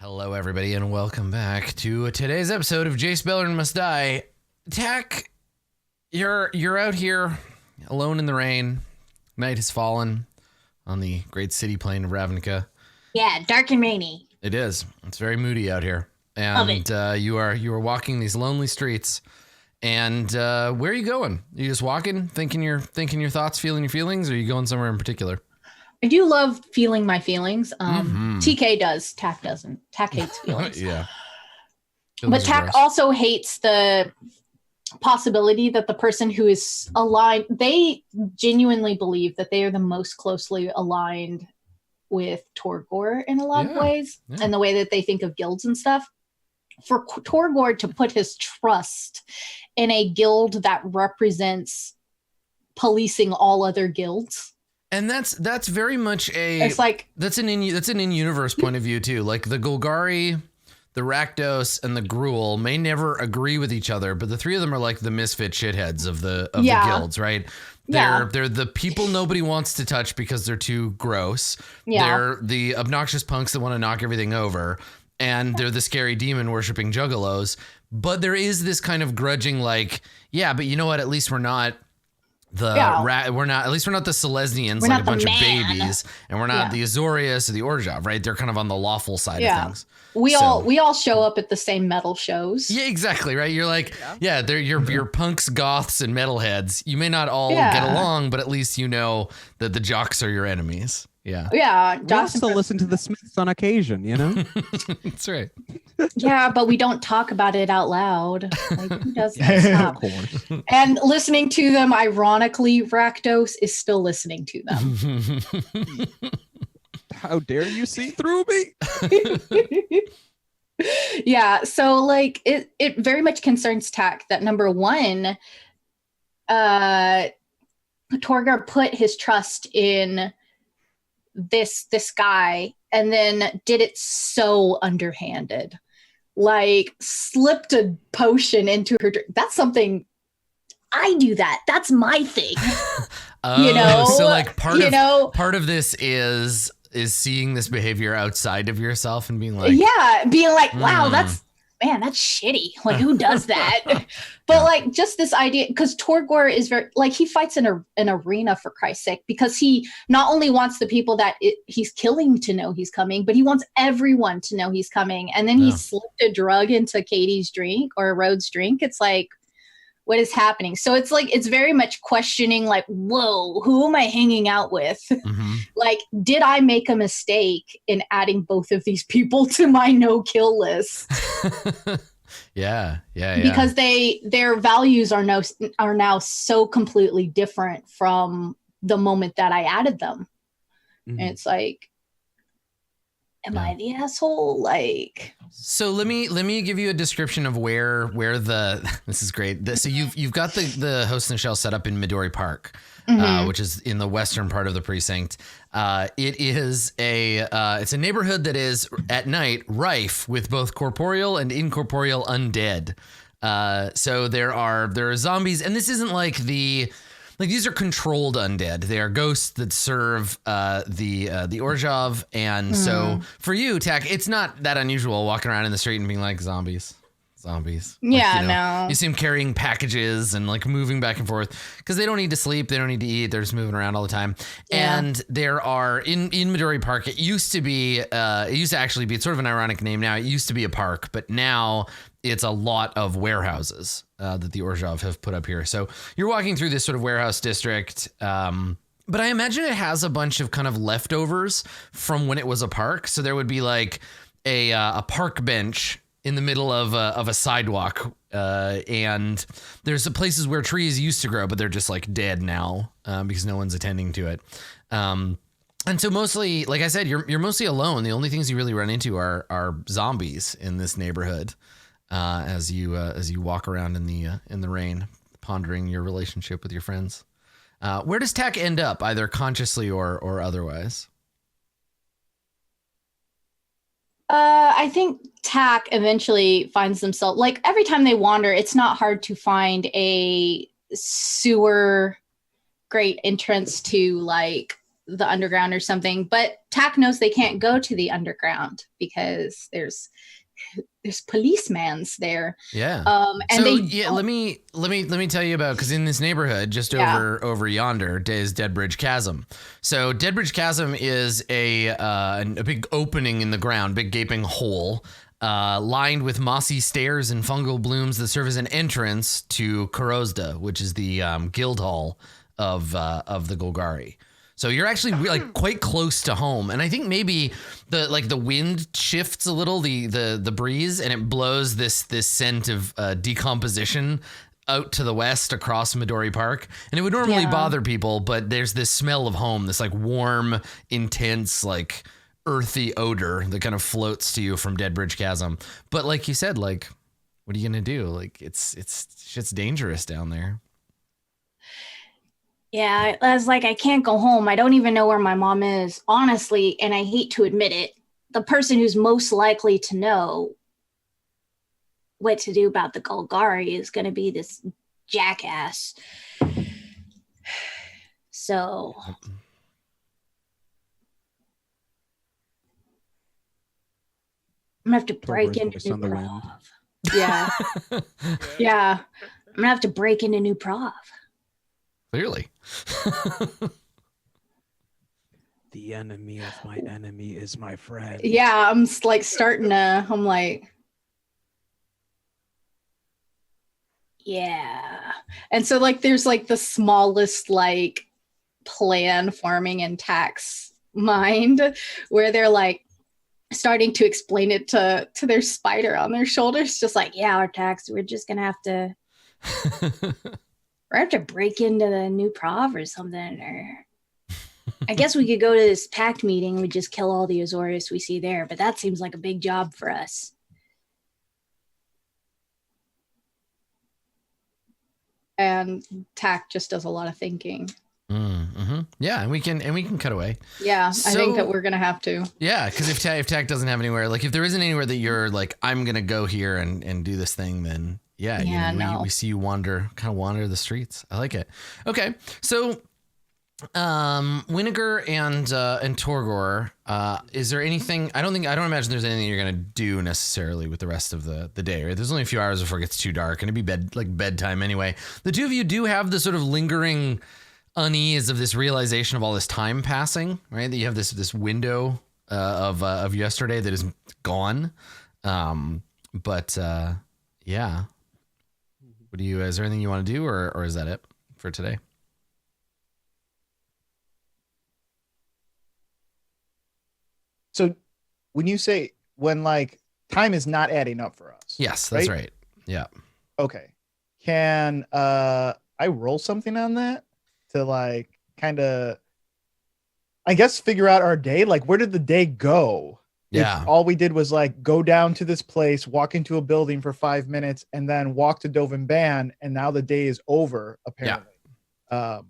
Hello, everybody, and welcome back to today's episode of Jace Beleren Must Die. Tack, you're out here alone in the rain. Night has fallen on the great city plane of Ravnica. Yeah, dark and rainy. It is. It's very moody out here, Love and it. you are walking these lonely streets. And where are you going? You just walking, thinking your thoughts, feeling your feelings, or are you going somewhere in particular? I do love feeling my feelings. TK does. Tack doesn't. Tack hates feelings. Yeah. But Tack also hates the possibility that the person who is aligned, they genuinely believe that they are the most closely aligned with Torgor in a lot of ways, and the way that they think of guilds and stuff. For Torgor to put his trust in a guild that represents policing all other guilds. And that's very much it's like that's an in-universe point of view too. Like the Golgari, the Rakdos, and the Gruul may never agree with each other, but the three of them are like the misfit shitheads of the guilds, right? They're the people nobody wants to touch because they're too gross. Yeah. They're the obnoxious punks that want to knock everything over, and they're the scary demon worshipping juggalos. But there is this kind of grudging, like, yeah, but you know what? At least we're not. We're not the Selesnians, like a bunch of babies, and we're not the Azorius or the Orzhov, right? They're kind of on the lawful side of things. We all show up at the same metal shows. Yeah, exactly, right? You're like, they're your punks, goths, and metalheads. You may not all get along, but at least you know that the jocks are your enemies. Yeah. Yeah. We also listen to the Smiths on occasion, you know? That's right. Yeah, but we don't talk about it out loud. Like, who does that? Of course. And listening to them, ironically, Rakdos is still listening to them. How dare you see through me? Yeah, so like it very much concerns Tack that number one, Torgor put his trust in this guy and then did it so underhanded, like slipped a potion into her drink. That's something I do. That's my thing. You know, so like part of this is seeing this behavior outside of yourself and being like, wow, that's shitty. Like, who does that? But like, just this idea, because Torgor is very, like, he fights in an arena, for Christ's sake, because he not only wants the people that he's killing to know he's coming, but he wants everyone to know he's coming. And then he slipped a drug into Katie's drink or Rhode's drink. It's like, what is happening? So it's like, it's very much questioning, like, whoa, who am I hanging out with? Mm-hmm. Like, did I make a mistake in adding both of these people to my no-kill list? Yeah. Because their values are now so completely different from the moment that I added them. Mm-hmm. And it's like, am I the asshole? Like, so let me give you a description of where this is great. So you've got the Host and Shell set up in Midori Park, which is in the western part of the precinct. It is it's a neighborhood that is at night rife with both corporeal and incorporeal undead. So there are zombies, and this isn't like these are controlled undead. They are ghosts that serve the Orzhov, and so for you, Tack, it's not that unusual walking around in the street and being like, zombies. Yeah, like, no. You see them carrying packages and like moving back and forth because they don't need to sleep, they don't need to eat, they're just moving around all the time. Yeah. And there are in Midori Park. It used to actually be. It's sort of an ironic name now. It used to be a park, but now it's a lot of warehouses that the Orzhov have put up here. So you're walking through this sort of warehouse district, but I imagine it has a bunch of kind of leftovers from when it was a park. So there would be like a park bench in the middle of a sidewalk, and there's the places where trees used to grow, but they're just like dead now because no one's attending to it. And so mostly, like I said, you're mostly alone. The only things you really run into are zombies in this neighborhood. As you walk around in the rain, pondering your relationship with your friends. Where does Tack end up, either consciously or otherwise? I think Tack eventually finds themselves, like, every time they wander, it's not hard to find a sewer great entrance to, like, the underground or something. But Tack knows they can't go to the underground because there's policemen's there. Yeah. And so they let me tell you about, because in this neighborhood just over yonder is Deadbridge Chasm. So Deadbridge Chasm is a big opening in the ground, big gaping hole, lined with mossy stairs and fungal blooms that serve as an entrance to Corozda, which is the guild hall of the Golgari. So you're actually like quite close to home, and I think maybe the wind shifts a little, the breeze, and it blows this scent of decomposition out to the west across Midori Park, and it would normally bother people, but there's this smell of home, this like warm, intense, like earthy odor that kind of floats to you from Deadbridge Chasm. But like you said, like, what are you gonna do? Like shit's dangerous down there. Yeah, I was like, I can't go home. I don't even know where my mom is, honestly, and I hate to admit it. The person who's most likely to know what to do about the Golgari is going to be this jackass. So I'm going to have to break into New Prov. Yeah. Yeah. I'm going to have to break into New Prov. Clearly. The enemy of my enemy is my friend. Yeah, I'm like I'm like, yeah. And so like there's like the smallest like plan forming in Tack's mind where they're like starting to explain it to their spider on their shoulders, just like, yeah, our Tax, we're just gonna have to break into the New Prov or something, or I guess we could go to this pact meeting and we just kill all the Azorius we see there, but that seems like a big job for us. And Tack just does a lot of thinking. Mm-hmm. Yeah, and we can cut away. Yeah, so, I think that we're gonna have to. Yeah, because if Tack doesn't have anywhere, like if there isn't anywhere that you're like, I'm gonna go here and do this thing, then we see you wander the streets. I like it. Okay, so Winnegar and Torgor, is there anything? I don't imagine there's anything you're gonna do necessarily with the rest of the day, right? There's only a few hours before it gets too dark, and it'd be bedtime anyway. The two of you do have the sort of lingering unease of this realization of all this time passing, right? That you have this window of yesterday that is gone. But yeah. Is there anything you want to do, or is that it for today? So when you say like time is not adding up for us. Yes, that's right. Yeah. Okay. Can I roll something on that to like kind of, I guess, figure out our day? Like, where did the day go? Yeah. If all we did was like go down to this place, walk into a building for 5 minutes, and then walk to Dovin Ban, and now the day is over, apparently. Yeah.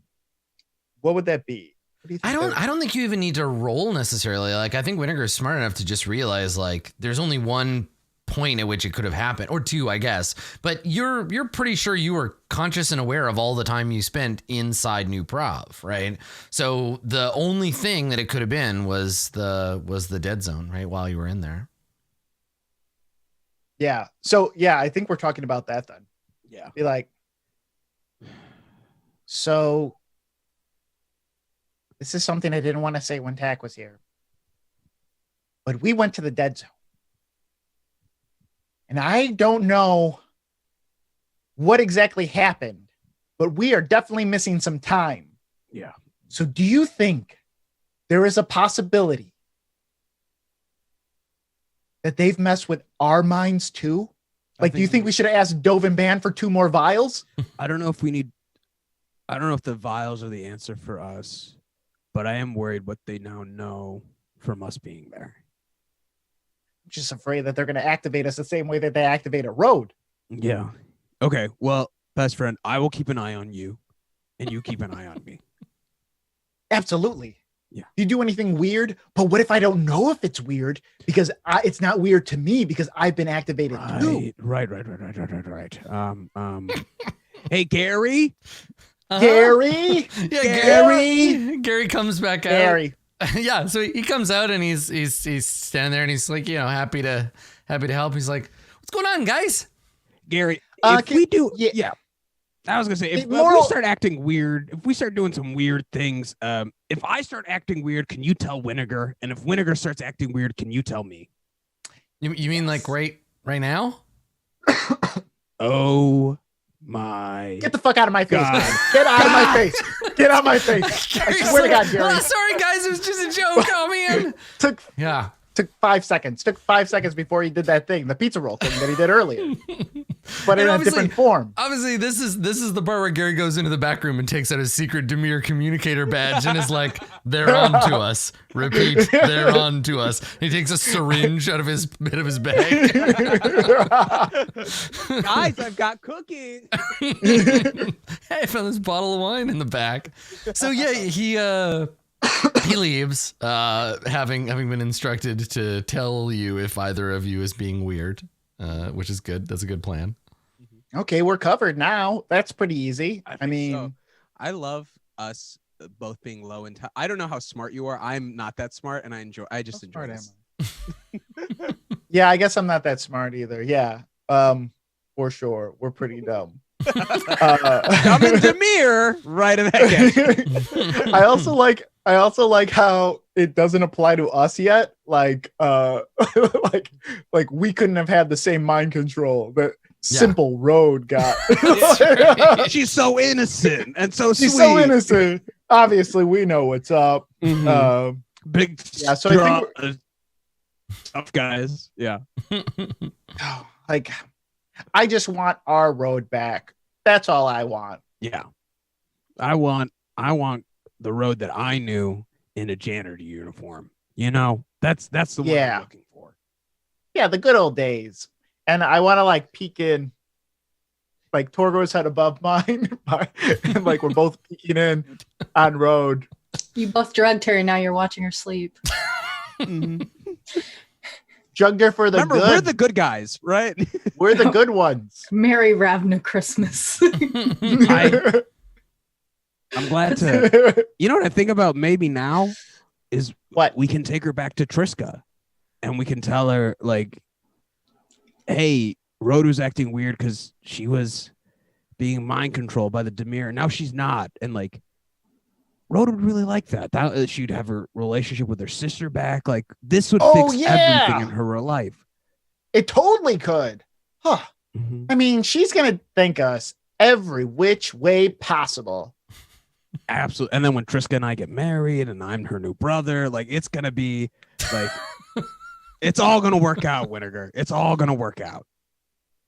What would that be? I don't think you even need to roll necessarily. Like, I think Winnegar is smart enough to just realize like there's only one point at which it could have happened, or two, I guess. But you're pretty sure you were conscious and aware of all the time you spent inside New Prov, right? So the only thing that it could have been was the dead zone, right? While you were in there. Yeah. So yeah, I think we're talking about that then. Yeah. Be like, so this is something I didn't want to say when Tack was here, but we went to the dead zone. And I don't know what exactly happened, but we are definitely missing some time. Yeah. So do you think there is a possibility that they've messed with our minds too? Like, do you think we should have asked Dovin Ban for 2 more vials? I don't know if the vials are the answer for us, but I am worried what they now know from us being there. Just afraid that they're going to activate us the same way that they activate a road. Yeah. Okay. Well, best friend, I will keep an eye on you, and you keep an eye on me. Absolutely. Yeah. You do anything weird, but what if I don't know if it's weird because it's not weird to me because I've been activated too. Right. Hey, Gary. Gary. Yeah, Gary comes back out. Gary. Yeah, so he comes out and he's standing there and he's like, happy to help. He's like, what's going on, guys? Gary, if we do, yeah. I was gonna say, if we start acting weird, if we start doing some weird things, if I start acting weird, can you tell Winnegar? And if Winnegar starts acting weird, can you tell me? You mean like right now? Oh my! Get the fuck out of my face! God. Get out of my face! Get out of my face! I swear to God, Gary. Oh, sorry, guys, it was just a joke. Oh man. Took 5 seconds. Took 5 seconds before he did that thing, the pizza roll thing that he did earlier, but in a different form. Obviously, this is the part where Gary goes into the back room and takes out his secret Demir communicator badge and is like, "They're on to us." Repeat, "They're on to us." He takes a syringe out of his bag. Guys, I've got cookies. Hey, I found this bottle of wine in the back. So yeah, he leaves, having been instructed to tell you if either of you is being weird, which is good. That's a good plan. Okay, we're covered now. That's pretty easy. I mean, so. I love us both being low in I don't know how smart you are. I'm not that smart, and I just enjoy this. Yeah, I guess I'm not that smart either. Yeah, for sure. We're pretty dumb. Coming Demir right in that game. I also like how it doesn't apply to us yet. Like we couldn't have had the same mind control that Simple Road got. She's so innocent and so sweet. She's so innocent. Obviously, we know what's up. Mm-hmm. Big, yeah. So I think tough guys. Yeah. Like, I just want our road back. That's all I want. Yeah. I want the road that I knew in a janitor uniform. That's the one I'm looking for. Yeah, the good old days. And I want to like peek in, like Torgo's head above mine, and like we're both peeking in on road. You both drugged her, and now you're watching her sleep. Mm-hmm. Drugged her for the Remember, good. we're the good guys, right? We're the good ones. Merry Ravnica Christmas. I'm glad to. You know what I think about maybe now is what we can take her back to Triska, and we can tell her like, "Hey, Rhoda's acting weird because she was being mind controlled by the Demir. Now she's not." And like, Rhoda would really like that. She'd have her relationship with her sister back. Like, this would fix everything in her life. It totally could. Huh. Mm-hmm. I mean, she's going to thank us every which way possible. Absolutely. And then when Triska and I get married and I'm her new brother, like, it's going to be like, it's all going to work out, Winnegar. It's all going to work out.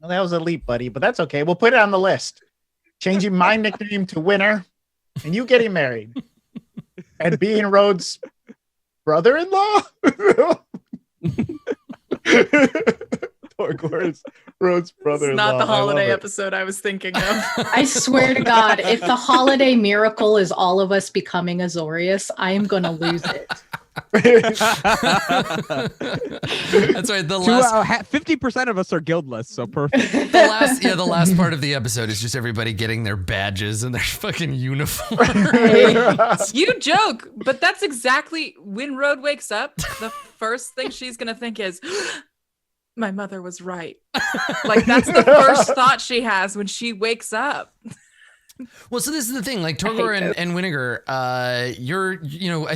Well, that was a leap, buddy, but that's okay. We'll put it on the list. Changing my nickname to Winner and you getting married. And being Rhodes' brother-in-law? Rhodes' brother-in-law. It's not the holiday episode I was thinking of. I swear to God, if the holiday miracle is all of us becoming Azorius, I am going to lose it. That's right. The last 50% of us are guildless, so perfect. The last part of the episode is just everybody getting their badges and their fucking uniforms. You joke, but that's exactly when Road wakes up. The first thing she's gonna think is, "My mother was right." Like, that's the first thought she has when she wakes up. Well, so this is the thing, like Torgor and Winnegar, I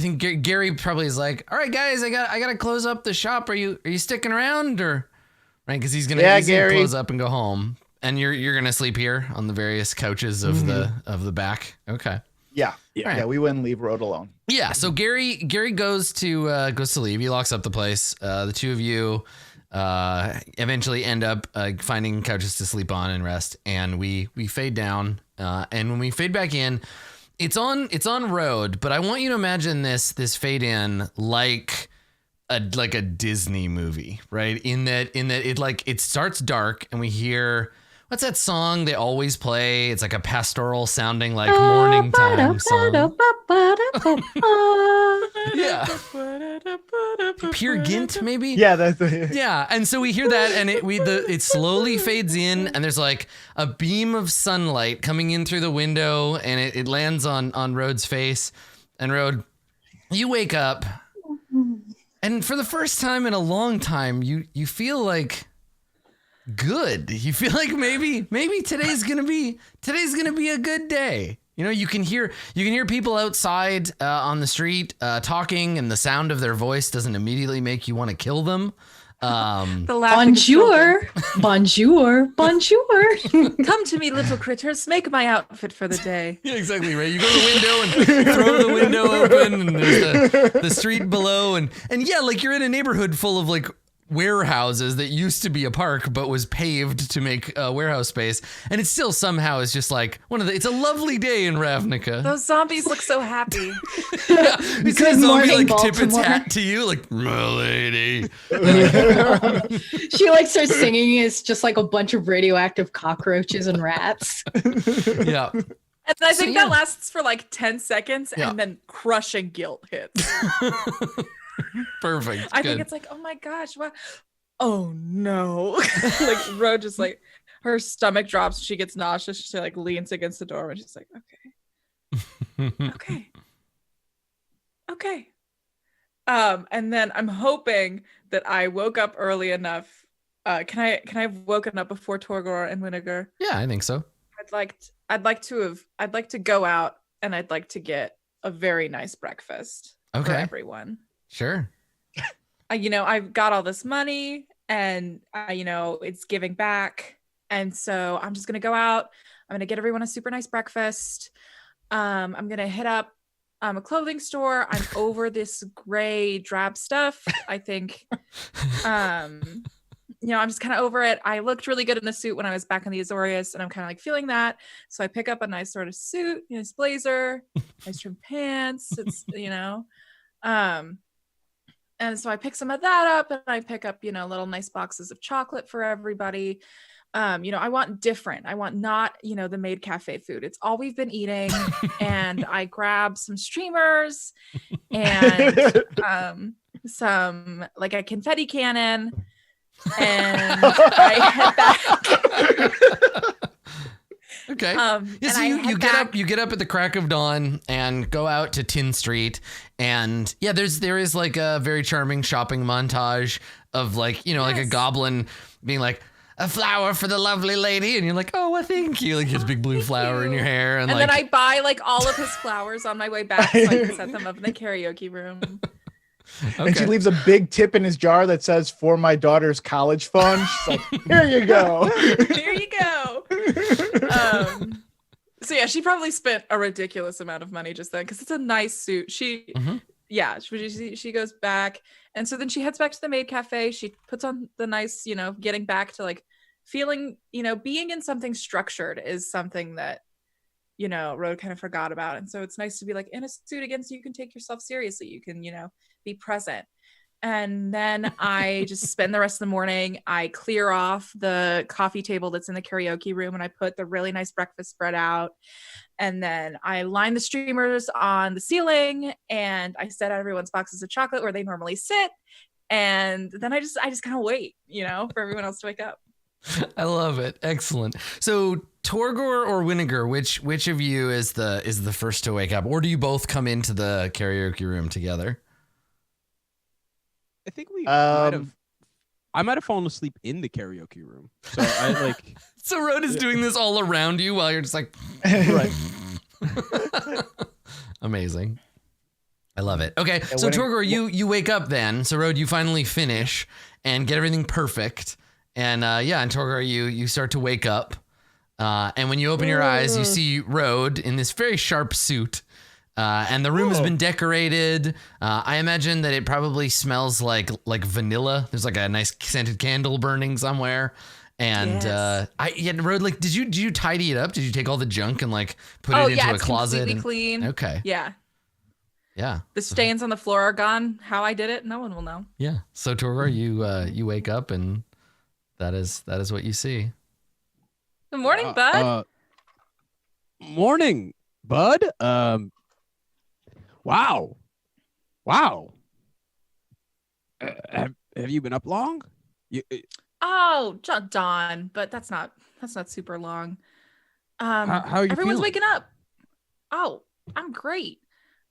think Gary probably is like, "All right, guys, I gotta close up the shop. Are you sticking around or right?" Because he's gonna close up and go home, and you're gonna sleep here on the various couches of the back. Okay. Yeah, Right. We wouldn't leave Road alone. Yeah. So Gary goes to leave. He locks up the place. The two of you eventually end up finding couches to sleep on and rest, and we fade down. And when we fade back in, it's on road, but I want you to imagine this fade in like a Disney movie, right? In that it starts dark and we hear what's that song they always play? It's like a pastoral sounding like morning time song. Yeah. Peer Gynt, maybe? Yeah, that's the, Yeah, and so we hear that, and it slowly fades in, and there's like a beam of sunlight coming in through the window, and it lands on Rhode's face. And Rhode, you wake up, and for the first time in a long time, you feel like good. You feel like maybe today's gonna be a good day. You know, you can hear people outside on the street talking, and the sound of their voice doesn't immediately make you want to kill them. The laughing is so Bonjour, bonjour, bonjour. good. Come to me, little critters. Make my outfit for the day. Yeah, exactly right. You go to the window and throw the window open, and there's the street below, and yeah, like you're in a neighborhood full of like warehouses that used to be a park but was paved to make warehouse space, and it still somehow is just like it's a lovely day in Ravnica. Those zombies look so happy. Yeah, we see a Good zombie morning, like tip its Baltimore. hat to you, like my lady. She like starts singing. It's just like a bunch of radioactive cockroaches and rats. Yeah. And I So, think yeah. that lasts for like 10 seconds, Yeah. and then crushing guilt hits. Perfect. I think Good. it's like, oh my gosh, what? Oh no. Like Rose just like her stomach drops, she gets nauseous, she like leans against the door and she's like, okay. And then I'm hoping that I woke up early enough. Can I have woken up before Torgor and Winnegar? Yeah, I think so. I'd like to go out, and I'd like to get a very nice breakfast for Okay. everyone. Sure. I've got all this money, and it's giving back, and so I'm just gonna go out. I'm gonna get everyone a super nice breakfast. I'm gonna hit up a clothing store. I'm over this gray drab stuff. I think I'm just kind of over it. I looked really good in the suit when I was back in the Azorius, and I'm kind of like feeling that. So I pick up a nice sort of suit, nice blazer, nice trim pants. It's and so I pick some of that up, and I pick up little nice boxes of chocolate for everybody. I want different. I want not the maid cafe food. It's all we've been eating. And I grab some streamers and some like a confetti cannon. And I head back. Okay. Yeah, So you get up at the crack of dawn and go out to Tin Street, and yeah, there is like a very charming shopping montage of like like a Yes. goblin being like, a flower for the lovely lady, and you're like, oh well, thank you, like his big blue flower in your hair, and like, then I buy like all of his flowers on my way back so I can set them up in the karaoke room. And she okay. leaves a big tip in his jar that says, "For my daughter's college fund." She's like, "Here you go." There you go. So yeah, she probably spent a ridiculous amount of money just then because it's a nice suit. Mhm. She goes back, and so then she heads back to the maid cafe. She puts on the nice, getting back to like feeling, being in something structured is something that Rode kind of forgot about, and so it's nice to be like in a suit again, so you can take yourself seriously. You can be present. And then I just spend the rest of the morning. I clear off the coffee table that's in the karaoke room, and I put the really nice breakfast spread out. And then I line the streamers on the ceiling, and I set out everyone's boxes of chocolate where they normally sit. And then I just kind of wait, for everyone else to wake up. I love it. Excellent. So Torgor or Winnegar, which of you is the first to wake up, or do you both come into the karaoke room together? I think we Um, I might have fallen asleep in the karaoke room. So I like So Rode is doing this all around you while you're just like, right. amazing. I love it. Okay, Yeah, so when it- Torgor, you wake up then. So Rode, you finally finish and get everything perfect. And and Torgor, you start to wake up. And when you open your eyes, you see Rode in this very sharp suit. And the room has been decorated. I imagine that it probably smells like vanilla. There's like a nice scented candle burning somewhere. And Yes. Rode, like, did you tidy it up? Did you take all the junk and like put it into a it's closet? completely and- clean. Okay. Yeah. Yeah. The stains on the floor are gone. How I did it, no one will know. Yeah. So Torgor, you wake up and that is what you see. Good morning, bud. Morning, bud. Wow. Have you been up long? Oh, Dawn, but that's not super long. How are you Everyone's feeling? waking up. Oh, I'm great.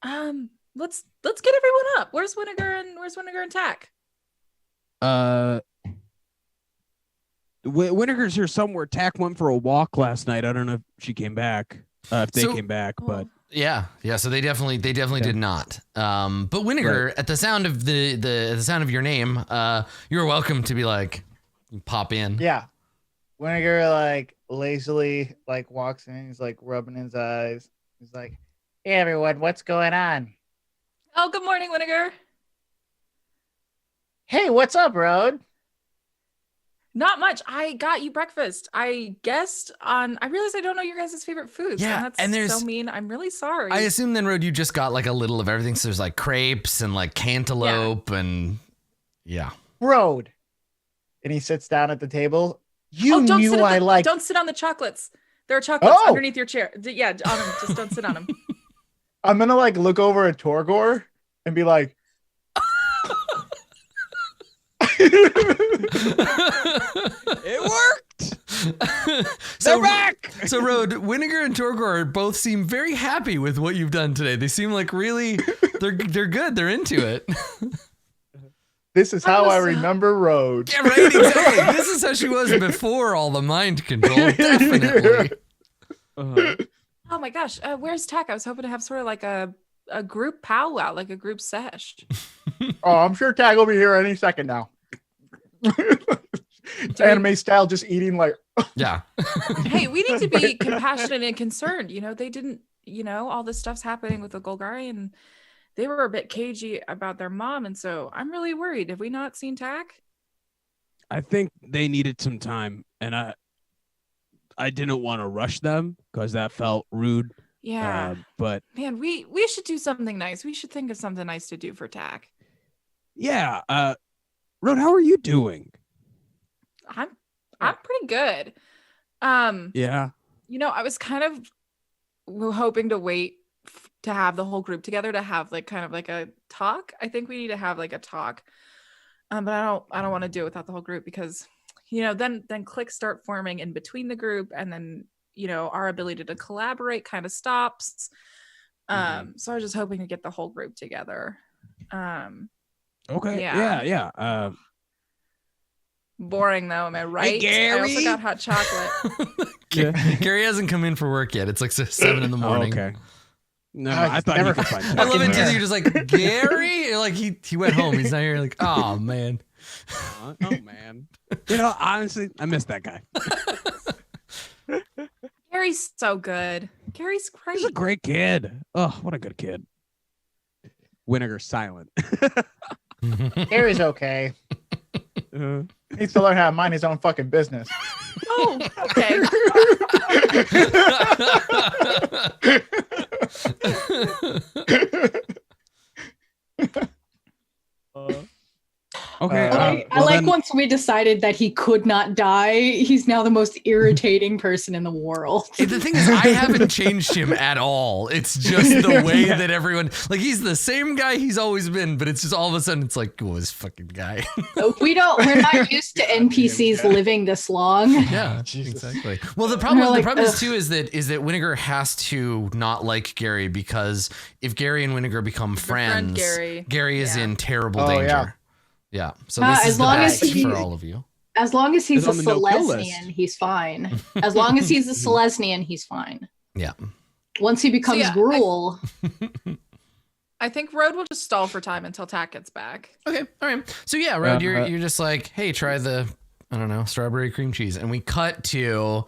Let's get everyone up. Where's Winnegar and Tack? Winnegar's here somewhere. Tack went for a walk last night. I don't know if she came back. If they came back, but Yeah. So they definitely did not. But Winnegar, at the sound of the sound of your name, you're welcome to be like, pop in. Yeah. Winnegar like lazily like walks in. He's like rubbing his eyes. He's like, "Hey everyone, what's going on? Oh, good morning, Winnegar. Hey, what's up, Road? Not much. I got you breakfast. I guessed on. I realized I don't know your guys' favorite foods. Yeah, and and that's there's- so mean. I'm really sorry. I assume then, Road, you just got like a little of everything. So there's like crepes and like cantaloupe and yeah. Road." And he sits down at the table. You don't knew sit at I the- liked. Don't sit on the chocolates. There are chocolates Oh! underneath your chair. Yeah, on them. Just don't sit on them. I'm gonna like look over at Torgor and be like, it worked. So, They're back. So, Road, Winnegar and Torgor both seem very happy with what you've done today. They seem like really, they're good. They're into it. "This is how I was- remember Road." Yeah, right. Exactly. This is how she was before all the mind control. Definitely. Uh-huh. Oh my gosh, where's Tack? I was hoping to have sort of like a group powwow, like a group sesh. Oh, I'm sure Tag will be here any second now. Anime style, just eating like. Yeah. Hey, we need to be compassionate and concerned. You know, they didn't. You know, all this stuff's happening with the Golgari, and they were a bit cagey about their mom, and so I'm really worried. Have we not seen Tack? I think they needed some time, and I didn't want to rush them because that felt rude. Yeah, But man, we should do something nice. We should think of something nice to do for Tack. yeah, Road, how are you doing? I'm pretty good. Yeah. You know, I was kind of hoping to wait to have the whole group together to have like kind of like a talk. I think we need to have like a talk. But I don't want to do it without the whole group because, you know, then cliques start forming in between the group, and then, you know, our ability to collaborate kind of stops. So I was just hoping to get the whole group together. Okay. Yeah. Yeah. Boring though, am I right? Gary. I also got hot chocolate. Gary hasn't come in for work yet. It's like 7 in the morning. Okay. No, I I thought never you could find I love it Fucking too. here. You're just like, Gary? You're like he went home. He's not here. Like, oh man. Oh man. You know, honestly, I miss that guy. Gary's so good. Gary's great. He's a great kid. Oh, what a good kid. Winnegar's silent. Gary's okay. Needs to learn how to mind his own fucking business. Oh, okay. Okay. I like once we decided that he could not die, he's now the most irritating person in the world. The thing is, I haven't changed him at all. It's just the way that everyone, like, he's the same guy he's always been, but it's just all of a sudden it's like, oh, this fucking guy. We're not used to NPCs living this long. Yeah, Jesus. exactly. Well, the problem Like, is too is that Winnegar has to not like Gary, because if Gary and Winnegar become friend friends, Gary. is Yeah. in terrible Oh, danger. yeah. Yeah. So As this is the long as best he- for all of you. As long as he's He's a on the no-kill list. Selesnian, he's fine. As long as he's a Selesnian, he's fine. Yeah. Once he becomes yeah, Gruul, I think Road will just stall for time until Tack gets back. Okay. All right. So yeah, Rod, Uh, you're just like, hey, try the, I don't know, strawberry cream cheese, and we cut to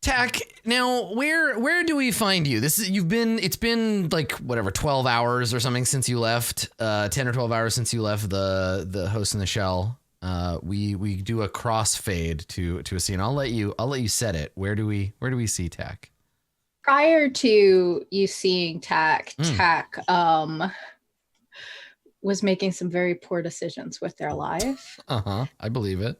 Tack. Now, where do we find you? It's been like whatever 12 hours or something since you left. 10 or 12 hours since you left the Host in the Shell. We do a crossfade to a scene. I'll let you set it. Where do we see Tack? prior to you seeing Tack was making some very poor decisions with their life. I believe it.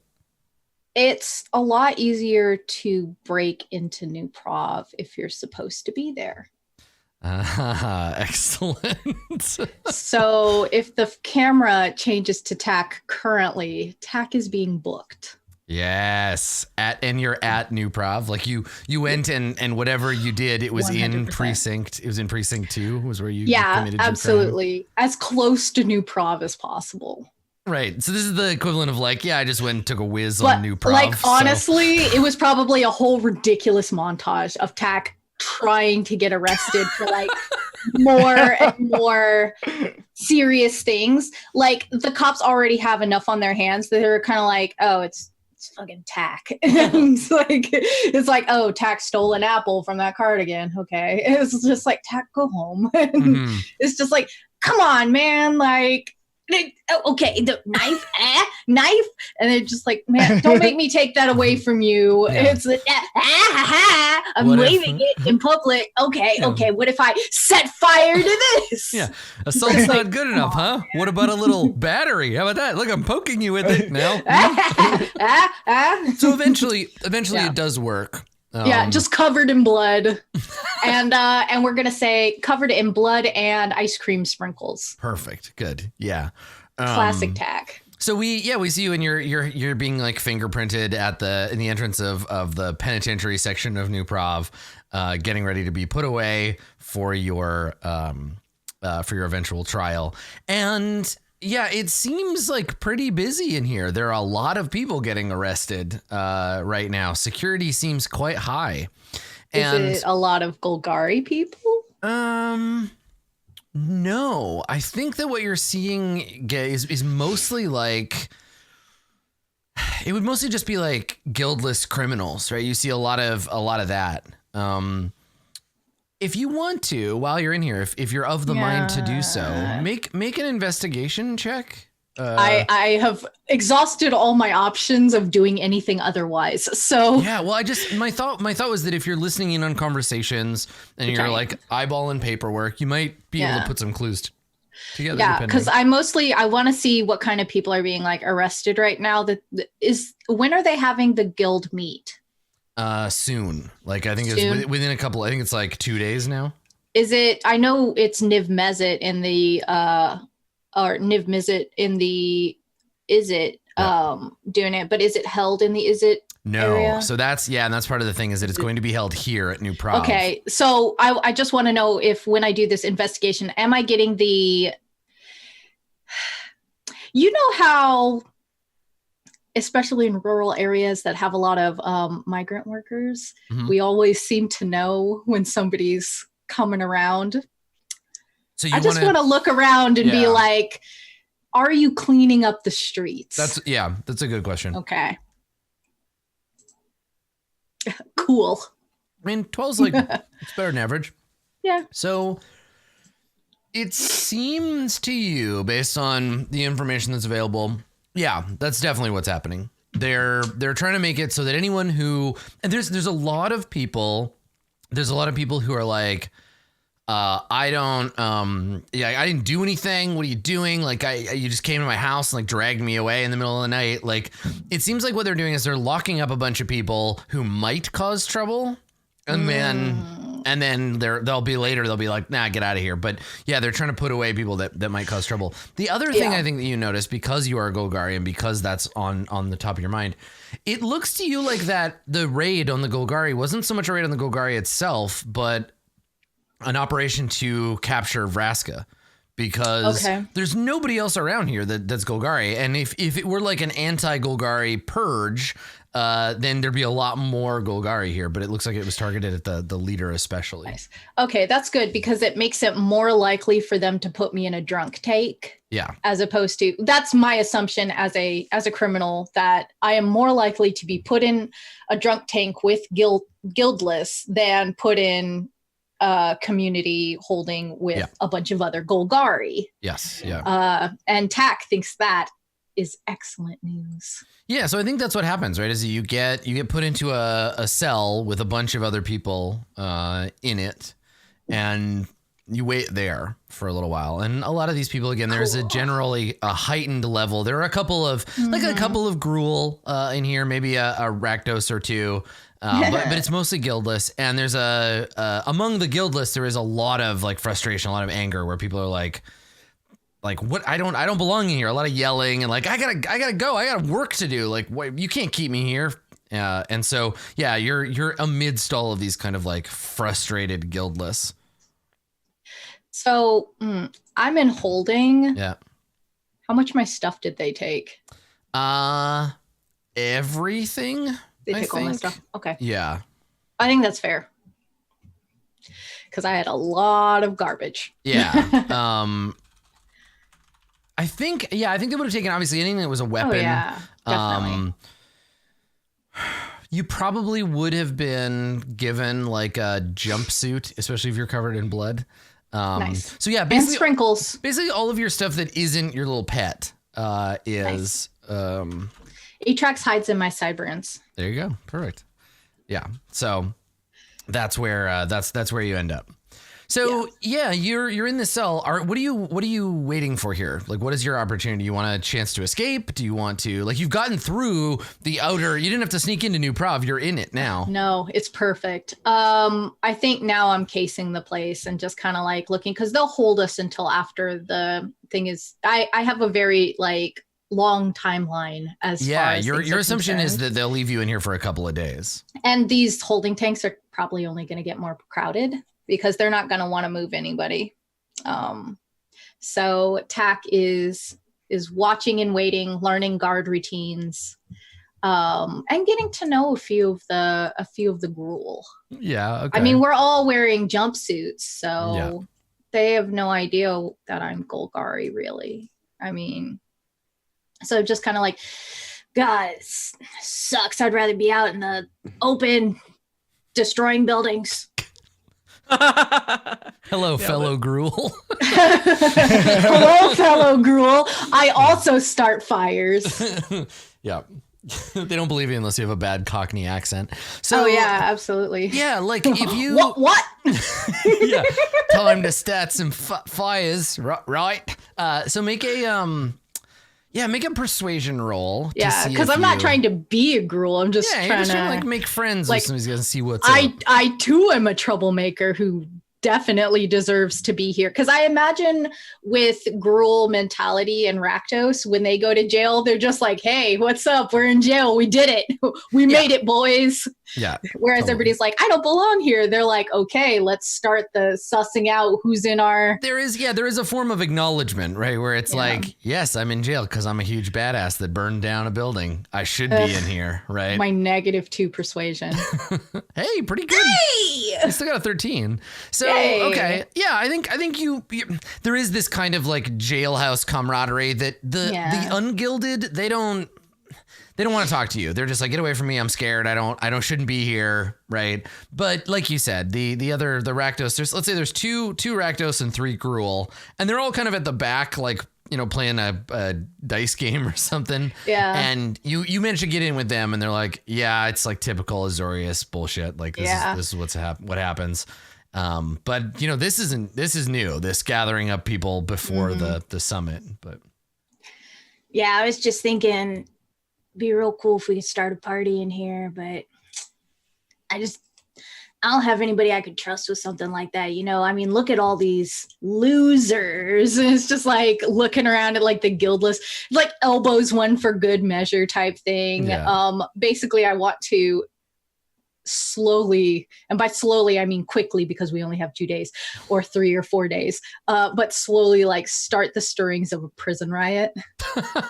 It's a lot easier to break into New Prov if you're supposed to be there. Excellent. So if the camera changes to TAC currently, TAC is being booked. Yes. And you're at New Prov. Like you went and whatever you did, it was 100%. in precinct. It was in precinct 2 was where you Yeah, committed your absolutely. As close to New Prov as possible. crime. Right. So this is the equivalent of like, yeah, I just went and took a whiz But on New Prov. like, so- honestly, it was probably a whole ridiculous montage of TAC trying to get arrested for like more and more serious things. Like the cops already have enough on their hands that they're kind of like, oh, it's fucking TAC. it's like, oh, TAC stole an apple from that cardigan. Okay. It's just like, TAC, go home. Mhm. It's just like, come on, man. Like, okay, the knife. And they're just like, man, don't make me take that away from you. Yeah. It's like, I'm What if- waving it in public. Okay, Yeah. okay. What if I set fire to this? Yeah. Assault's It's like, not good enough, huh? What about a little battery? How about that? Look, I'm poking you with it now. So eventually Yeah. it does work. Yeah, just covered in blood. and we're gonna say covered in blood and ice cream sprinkles. Perfect. Good. Yeah. Classic TAC. So we see you and you're being like fingerprinted in the entrance of the penitentiary section of New Prov, getting ready to be put away for your eventual trial. And yeah, it seems like pretty busy in here. There are a lot of people getting arrested right now. Security seems quite high. And Is it a lot of Golgari people? no, I think that what you're seeing is mostly like, it would mostly just be like guildless criminals, right? You see a lot of that. If you want to, while you're in here, if you're of the mind to do so, make an investigation check. I have exhausted all my options of doing anything otherwise. So Yeah, well, my thought was that if you're listening in on conversations and you're Okay. like eyeballing paperwork, you might be able Yeah. to put some clues together. yeah, depending. because I want to see what kind of people are being like arrested right now. When are they having the guild meet? Soon. Like I think it's Soon? within a couple. I think it's like 2 days now. Is it? I know it's Niv Mizzet in the or Niv Mizzet in the Is It doing it, but is it held in the Is It? No. area? So that's part of the thing is that it's going to be held here at New Prov. Okay, so I just want to know if when I do this investigation, am I getting the? You know how, especially in rural areas that have a lot of migrant workers, Mhm. we always seem to know when somebody's coming around. So you I just want to look around and be Yeah. like, are you cleaning up the streets? That's a good question. okay. Cool. I mean, 12's like it's better than average. Yeah. So it seems to you, based on the information that's available, yeah, that's definitely what's happening. They're trying to make it so that anyone who, and there's a lot of people who are like, I didn't do anything. What are you doing? Like you just came to my house and like dragged me away in the middle of the night. Like it seems like what they're doing is they're locking up a bunch of people who might cause trouble. And then they'll be like, nah, get out of here. But yeah, they're trying to put away people that might cause trouble. The other thing Yeah. I think that you notice, because you are a Golgari and because that's on the top of your mind, it looks to you like that the raid on the Golgari wasn't so much a raid on the Golgari itself, but an operation to capture Vraska. Because Okay. there's nobody else around here that's Golgari. And if it were like an anti-Golgari purge, then there'd be a lot more Golgari here. But it looks like it was targeted at the leader especially. Nice. Okay, that's good because it makes it more likely for them to put me in a drunk take. Yeah. As opposed to, that's my assumption as a criminal, that I am more likely to be put in a drunk tank with guildless than put in community holding with a bunch of other Golgari. Yes. Yeah. And TAC thinks that is excellent news. Yeah. So I think that's what happens, right? Is you get put into a cell with a bunch of other people in it, and you wait there for a little while. And a lot of these people, again, there's a generally a heightened level. There are a couple of like a couple of Gruul in here, maybe a Rakdos or two. But it's mostly guildless, and there's among the guildless there is a lot of like frustration, a lot of anger, where people are like what, I don't belong in here. A lot of yelling and like I gotta go, I got work to do. Like what, you can't keep me here. And so yeah, you're amidst all of these kind of like frustrated guildless. So I'm in holding. Yeah. How much of my stuff did they take? Everything. They take all my stuff. Okay. Yeah. I think that's fair. Because I had a lot of garbage. Yeah. I think they would have taken obviously anything that was a weapon. Oh, yeah. Definitely. You probably would have been given like a jumpsuit, especially if you're covered in blood. Nice. So yeah, and sprinkles. Basically all of your stuff that isn't your little pet is nice. Atrax hides in my sideburns. There you go. Perfect. Yeah. So that's where that's where you end up. So yeah, you're in the cell. What are you waiting for here? Like, what is your opportunity? You want a chance to escape? Do you want to, like, you've gotten through the outer, you didn't have to sneak into New Prov. You're in it now. No, it's perfect. I think now I'm casing the place and just kind of like looking, because they'll hold us until after the thing is, I have a very like long timeline as far as your assumption concerned. is that they'll leave you in here for a couple of days. And these holding tanks are probably only going to get more crowded, because they're not going to want to move anybody. So TAC is watching and waiting, learning guard routines, and getting to know a few of the Gruul. Yeah. Okay. I mean, we're all wearing jumpsuits, so they have no idea that I'm Golgari, really. I mean, so just kind of like, God, it sucks. I'd rather be out in the open, destroying buildings. Hello, fellow Gruul. Hello, fellow Gruul. I also start fires. Yeah. They don't believe you unless you have a bad Cockney accent. So yeah, absolutely. Yeah, like if you what? Yeah, time to start some fires, right? So make a make a persuasion roll. Yeah, because I'm not trying to be a Gruul. I'm just trying to like make friends with somebody and see what's up. I too am a troublemaker who definitely deserves to be here. Because I imagine with Gruul mentality and Rakdos, when they go to jail, they're just like, hey, what's up? We're in jail. We did it. We made it, boys. Yeah. Whereas everybody's like, I don't belong here. They're like, okay, let's start the sussing out who's in our... There is a form of acknowledgement, right? Where it's like, yes, I'm in jail because I'm a huge badass that burned down a building. I should be in here, right? My -2 persuasion. Hey, pretty good. Hey! I still got a 13. So, Yay. okay. Yeah, I think you there is this kind of like jailhouse camaraderie that the ungilded, they don't want to talk to you. They're just like, get away from me. I'm scared. I shouldn't be here. Right. But like you said, the Rakdos, let's say there's two Rakdos and 3 Gruul, and they're all kind of at the back, like, you know, playing a dice game or something. Yeah. And you manage to get in with them, and they're like, yeah, it's like typical Azorius bullshit. Like this is what happens. But you know, this is new, this gathering up people before the summit. But yeah, I was just thinking, be real cool if we could start a party in here, but I don't have anybody I could trust with something like that. You know, I mean, look at all these losers. It's just like looking around at like the guildless, like elbows one for good measure type thing. Yeah. Basically I want to slowly, and by slowly I mean quickly, because we only have 2 days or 3 or 4 days, but slowly like start the stirrings of a prison riot.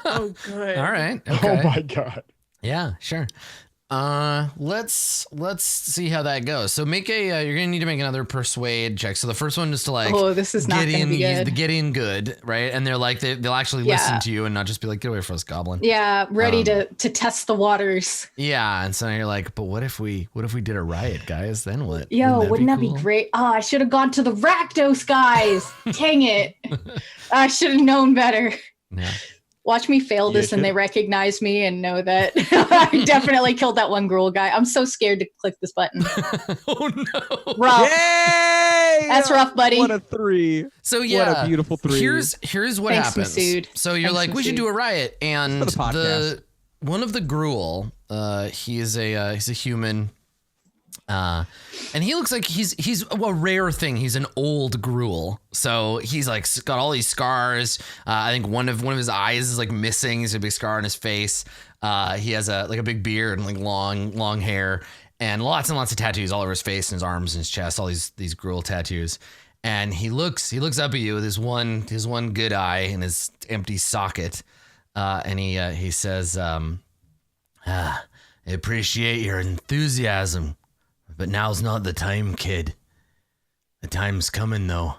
Oh, good. All right. Okay. Oh my God. Yeah, sure. Let's see how that goes. So make you're gonna need to make another persuade check. So the first one is to like, this is not gonna be good. Get in good, right? And they're like, they'll actually listen to you and not just be like, get away from us, goblin. Yeah, ready to test the waters. Yeah, and so you're like, but what if we did a riot, guys? Then what? Yo, wouldn't that be great? Oh, I should have gone to the Rakdos guys. Dang it. I should have known better. Yeah. Watch me fail this and they recognize me and know that I definitely killed that one Gruul guy. I'm so scared to click this button. Oh no. Rob. That's rough, buddy. What a 3. So yeah, What a beautiful 3. Here's what Thanks, happens. Masood. So you're Thanks, like, we should Masood. do a riot, and For the podcast. one of the gruel, he's a human, and he looks like he's a rare thing. He's an old gruel, so he's like got all these scars. I think one of his eyes is like missing. He's a big scar on his face. He has a big beard and like long hair, and lots of tattoos all over his face and his arms and his chest. All these gruel tattoos. And he looks up at you with his one good eye in his empty socket, and he says, I appreciate your enthusiasm, but now's not the time, kid. The time's coming, though.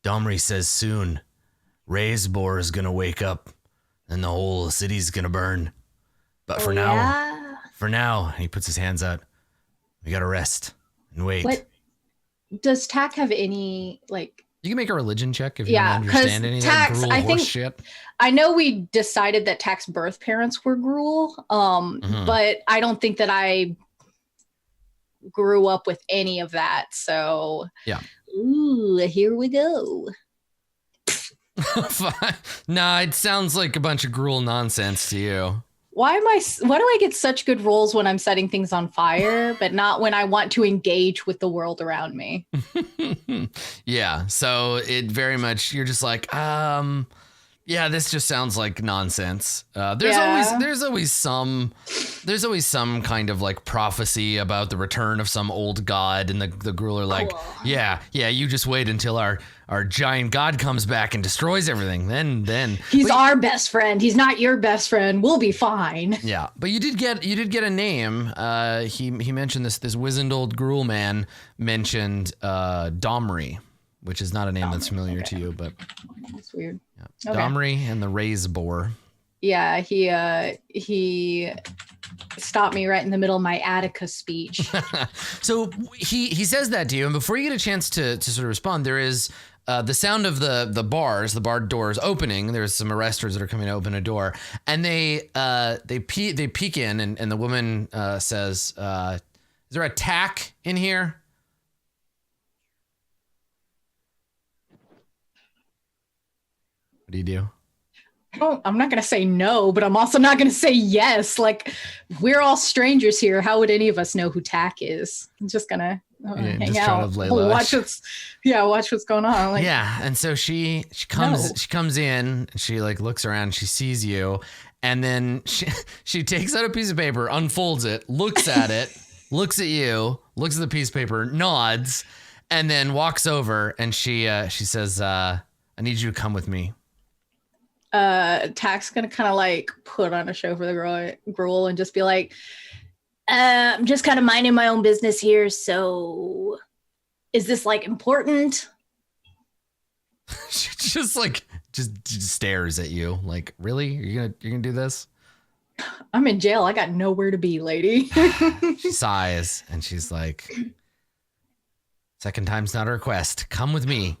Domri says soon, Raysbor is gonna wake up, and the whole city's gonna burn. But for now, he puts his hands out. We gotta rest and wait. What does Tack have any like? You can make a religion check if you Yeah, don't 'cause understand any of that Tax, gruel I horse think- shit. I know we decided that Tack's birth parents were gruel, but I don't think that I grew up with any of that. So Yeah. Ooh, here we go. Nah, it sounds like a bunch of gruel nonsense to you. Why do I get such good rolls when I'm setting things on fire, but not when I want to engage with the world around me? Yeah, so it very much, you're just like, yeah, this just sounds like nonsense. There's always some kind of like prophecy about the return of some old god, and the gruel are like, Cool. yeah, you just wait until our giant god comes back and destroys everything. Then He's but- our best friend. He's not your best friend. We'll be fine. Yeah, but you did get a name. He mentioned this wizened old gruel man mentioned Domri, which is not a name that's familiar to you, but That's weird. yeah. Okay. Domri and the Raysbor. Yeah, he stopped me right in the middle of my Attica speech. So he says that to you, and before you get a chance to sort of respond, there is the sound of the bar doors opening. There's some arresters that are coming to open a door, and they peek in, and the woman says, "Is there a tack in here?" What do you do? I'm not going to say no, but I'm also not going to say yes. Like, we're all strangers here. How would any of us know who Tack is? I'm just going to hang just try out. to lay low. Watch what's going on. Like, Yeah, and so she comes in, she like looks around, she sees you, and then she takes out a piece of paper, unfolds it, looks at it, looks at you, looks at the piece of paper, nods, and then walks over, and she says, "I need you to come with me." Tack's going to kind of like put on a show for the gruel and just be like, I'm just kind of minding my own business here. So is this like important? She just stares at you like, really? You're gonna do this? I'm in jail. I got nowhere to be, lady. She sighs and she's like, second time's not a request. Come with me.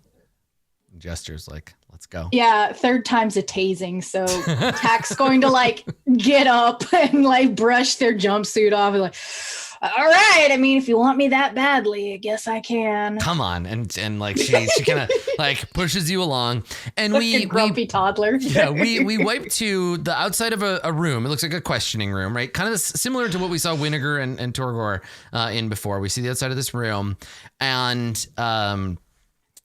Gestures like, let's go. Yeah, third time's a tasing. So Tack's going to like get up and like brush their jumpsuit off and like, all right. I mean, if you want me that badly, I guess I can. Come on, and like she kind of like pushes you along, and Like a grumpy toddler. we wipe to the outside of a room. It looks like a questioning room, right? Kind of similar to what we saw Winnegar and Torgor in before. We see the outside of this room, and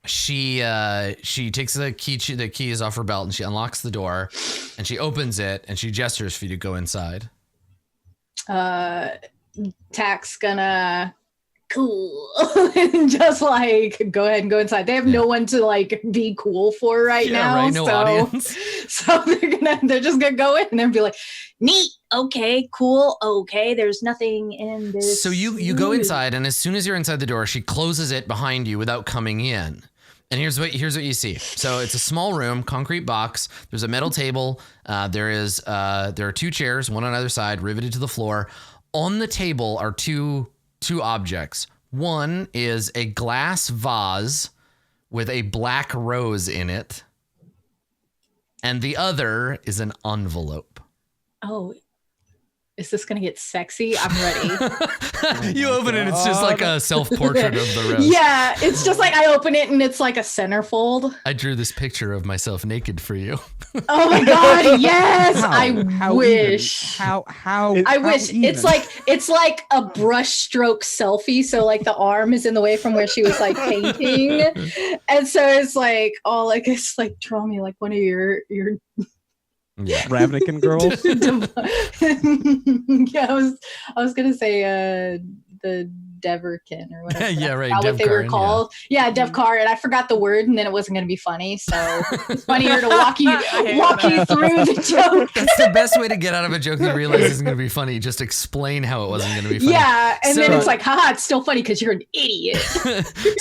she takes the keys off her belt and she unlocks the door, and she opens it and she gestures for you to go inside. Tack's gonna cool and just like go ahead and go inside. They have no one to like be cool for right now. Right, no audience. So they're just gonna go in and then be like, neat, okay, cool, okay. There's nothing in this. So you go inside, and as soon as you're inside the door, she closes it behind you without coming in. And here's what you see. So it's a small room, concrete box. There's a metal table. There are two chairs, one on either side, riveted to the floor. On the table are two objects. One is a glass vase with a black rose in it, and the other is an envelope. Oh, is this gonna get sexy? I'm ready. You open it, and it's just like a self-portrait of the rose. Yeah, it's just like I open it and it's like a centerfold. I drew this picture of myself naked for you. Oh my god, yes! I wish. How I wish. It's like a brush stroke selfie. So like the arm is in the way from where she was like painting. And so it's like, oh, like it's like draw me like one of your Ravnican girls. Yeah, I was gonna say the Deverkin or whatever. Yeah, right. What they were Devkarn, called. Yeah, Devkar, and I forgot the word, and then it wasn't gonna be funny. So it's funnier to walk you through the joke. That's the best way to get out of a joke that you realize isn't going to be funny. Just explain how it wasn't going to be funny. Yeah, and then it's like, haha, it's still funny because you're an idiot.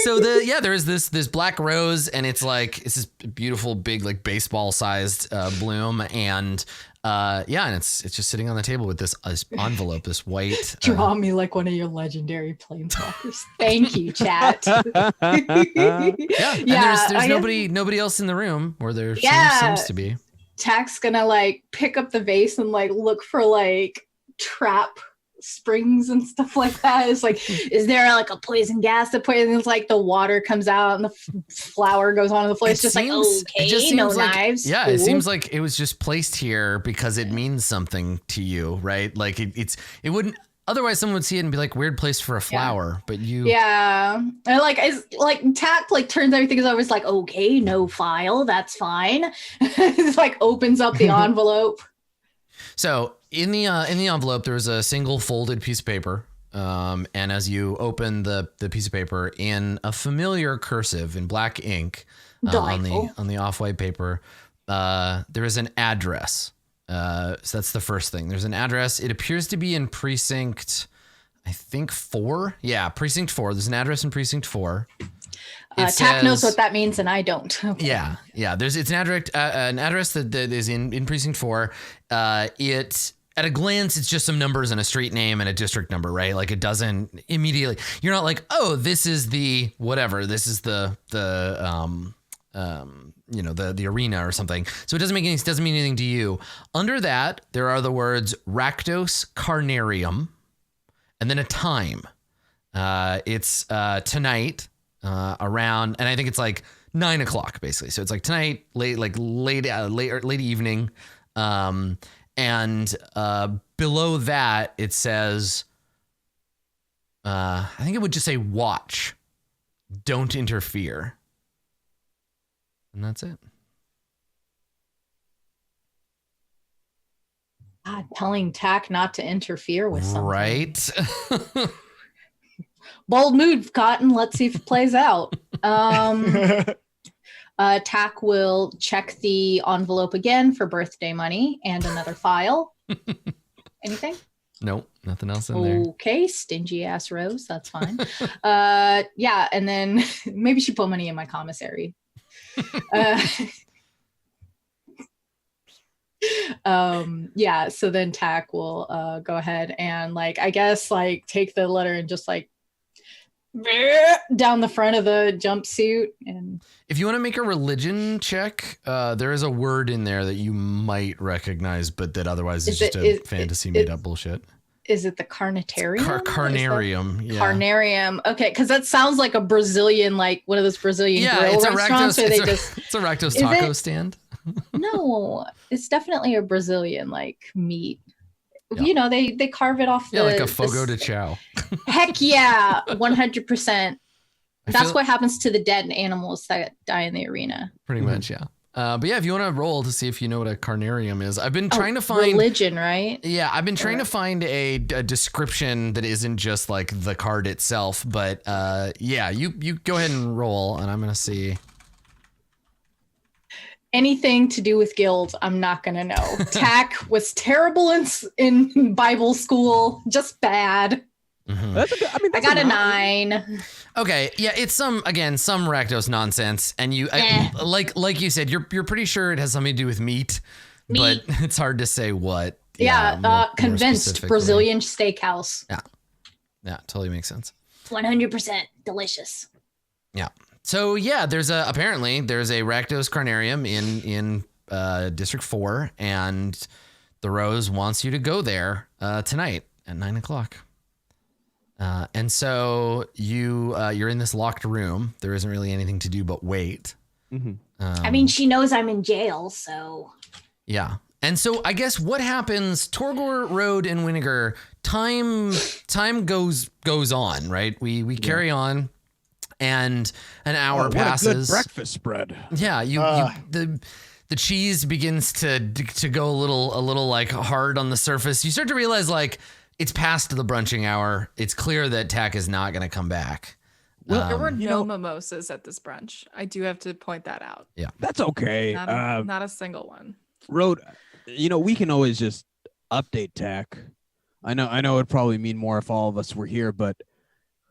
So there is this black rose, and it's this beautiful big like baseball sized bloom, and and it's just sitting on the table with this envelope, this white. Draw me like one of your legendary planeswalkers. Thank you, chat. And there's nobody else in the room, or there seems to be. Tak's gonna like pick up the vase and like look for like trap springs and stuff like that. It's like, is there like a poison gas that poisons? Like the water comes out and the flower goes onto the floor. It's just okay, no knives. Yeah, cool. It seems like it was just placed here because it means something to you, right? Like it wouldn't. Otherwise, someone would see it and be like, weird place for a flower. But you. Yeah. And it's like Tak like turns everything over. It's like, okay, no file. That's fine. It's like opens up the envelope. So in the envelope, there's a single folded piece of paper. And as you open the piece of paper in a familiar cursive in black ink on the off-white paper, there is an address. So that's the first thing. There's an address. It appears to be in precinct, I think 4. Yeah, precinct 4. There's an address in precinct 4. Tak knows what that means, and I don't. Okay. Yeah. It's an address that is in precinct 4. It at a glance, it's just some numbers and a street name and a district number, right? Like it doesn't immediately. You're not like, oh, this is the whatever. This is the arena or something. So it doesn't mean anything to you. Under that, there are the words Rakdos Carnarium, and then a time. It's tonight around, and I think it's like 9 o'clock basically. So it's like tonight, late evening. And below that, it says, I think it would just say watch, don't interfere. And that's it. God, telling Tak not to interfere with something. Right. Bold move, Cotton. Let's see if it plays out. Tak will check the envelope again for birthday money and another file. Anything? Nope, nothing else in there. Okay, stingy ass Rose. That's fine. And then maybe she put money in my commissary. So then Tak will go ahead and take the letter and just down the front of the jumpsuit. And if you want to make a religion check, there is a word in there that you might recognize, but that otherwise is just a fantasy made up bullshit. Is it the carnitarium? Carnarium. Yeah. Carnarium. Okay, because that sounds like a Brazilian, like one of those Brazilian grill restaurants. It's a Rakdos taco stand. No, it's definitely a Brazilian meat. Yeah. You know, they carve it off. Like a fogo de chao. Heck yeah, 100%. That's what happens to the dead animals that die in the arena. Pretty much, yeah. But yeah, if you want to roll to see if you know what a carnarium is, I've been trying to find religion, right? Yeah, I've been trying to find a description that isn't just like the card itself. But you go ahead and roll, and I'm gonna see. Anything to do with guild, I'm not gonna know. Tak was terrible in Bible school, just bad. Mm-hmm. I got a 9. Okay, yeah, it's some Rakdos nonsense, and like you said, you're pretty sure it has something to do with meat, but it's hard to say what. Convinced Brazilian steakhouse. Yeah, totally makes sense. 100% delicious. Yeah. So yeah, there's a Rakdos Carnarium in District 4, and the Rose wants you to go there tonight at 9:00. And so you're in this locked room. There isn't really anything to do but wait. Mm-hmm. I mean, she knows I'm in jail, so. Yeah. And so I guess what happens, Torgor, Road, and Winnegar, time goes on, right? We carry on, and an hour passes. What a good breakfast spread. Yeah, the cheese begins to go a little like hard on the surface. You start to realize like it's past the brunching hour. It's clear that Tack is not going to come back. Well, there were no mimosas at this brunch. I do have to point that out. Yeah, that's okay. Not a single one. Road, we can always just update Tack. I know it'd probably mean more if all of us were here, but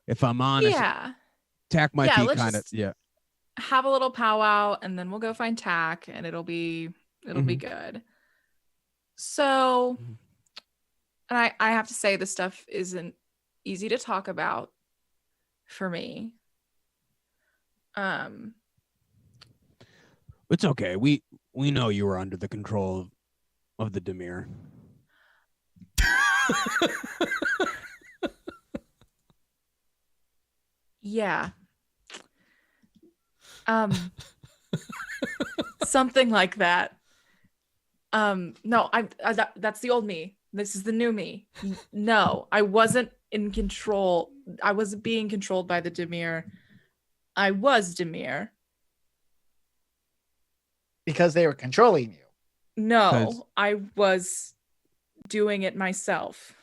if I'm honest, Tack might be kind of have a little powwow, and then we'll go find Tack, and it'll be good. So, and I have to say, this stuff isn't easy to talk about for me. It's okay. We know you were under the control of the Dimir. Yeah. Something like that. No, that's the old me. This is the new me. No, I wasn't in control. I wasn't being controlled by the Dimir. I was Dimir. Because they were controlling you. No, I was doing it myself.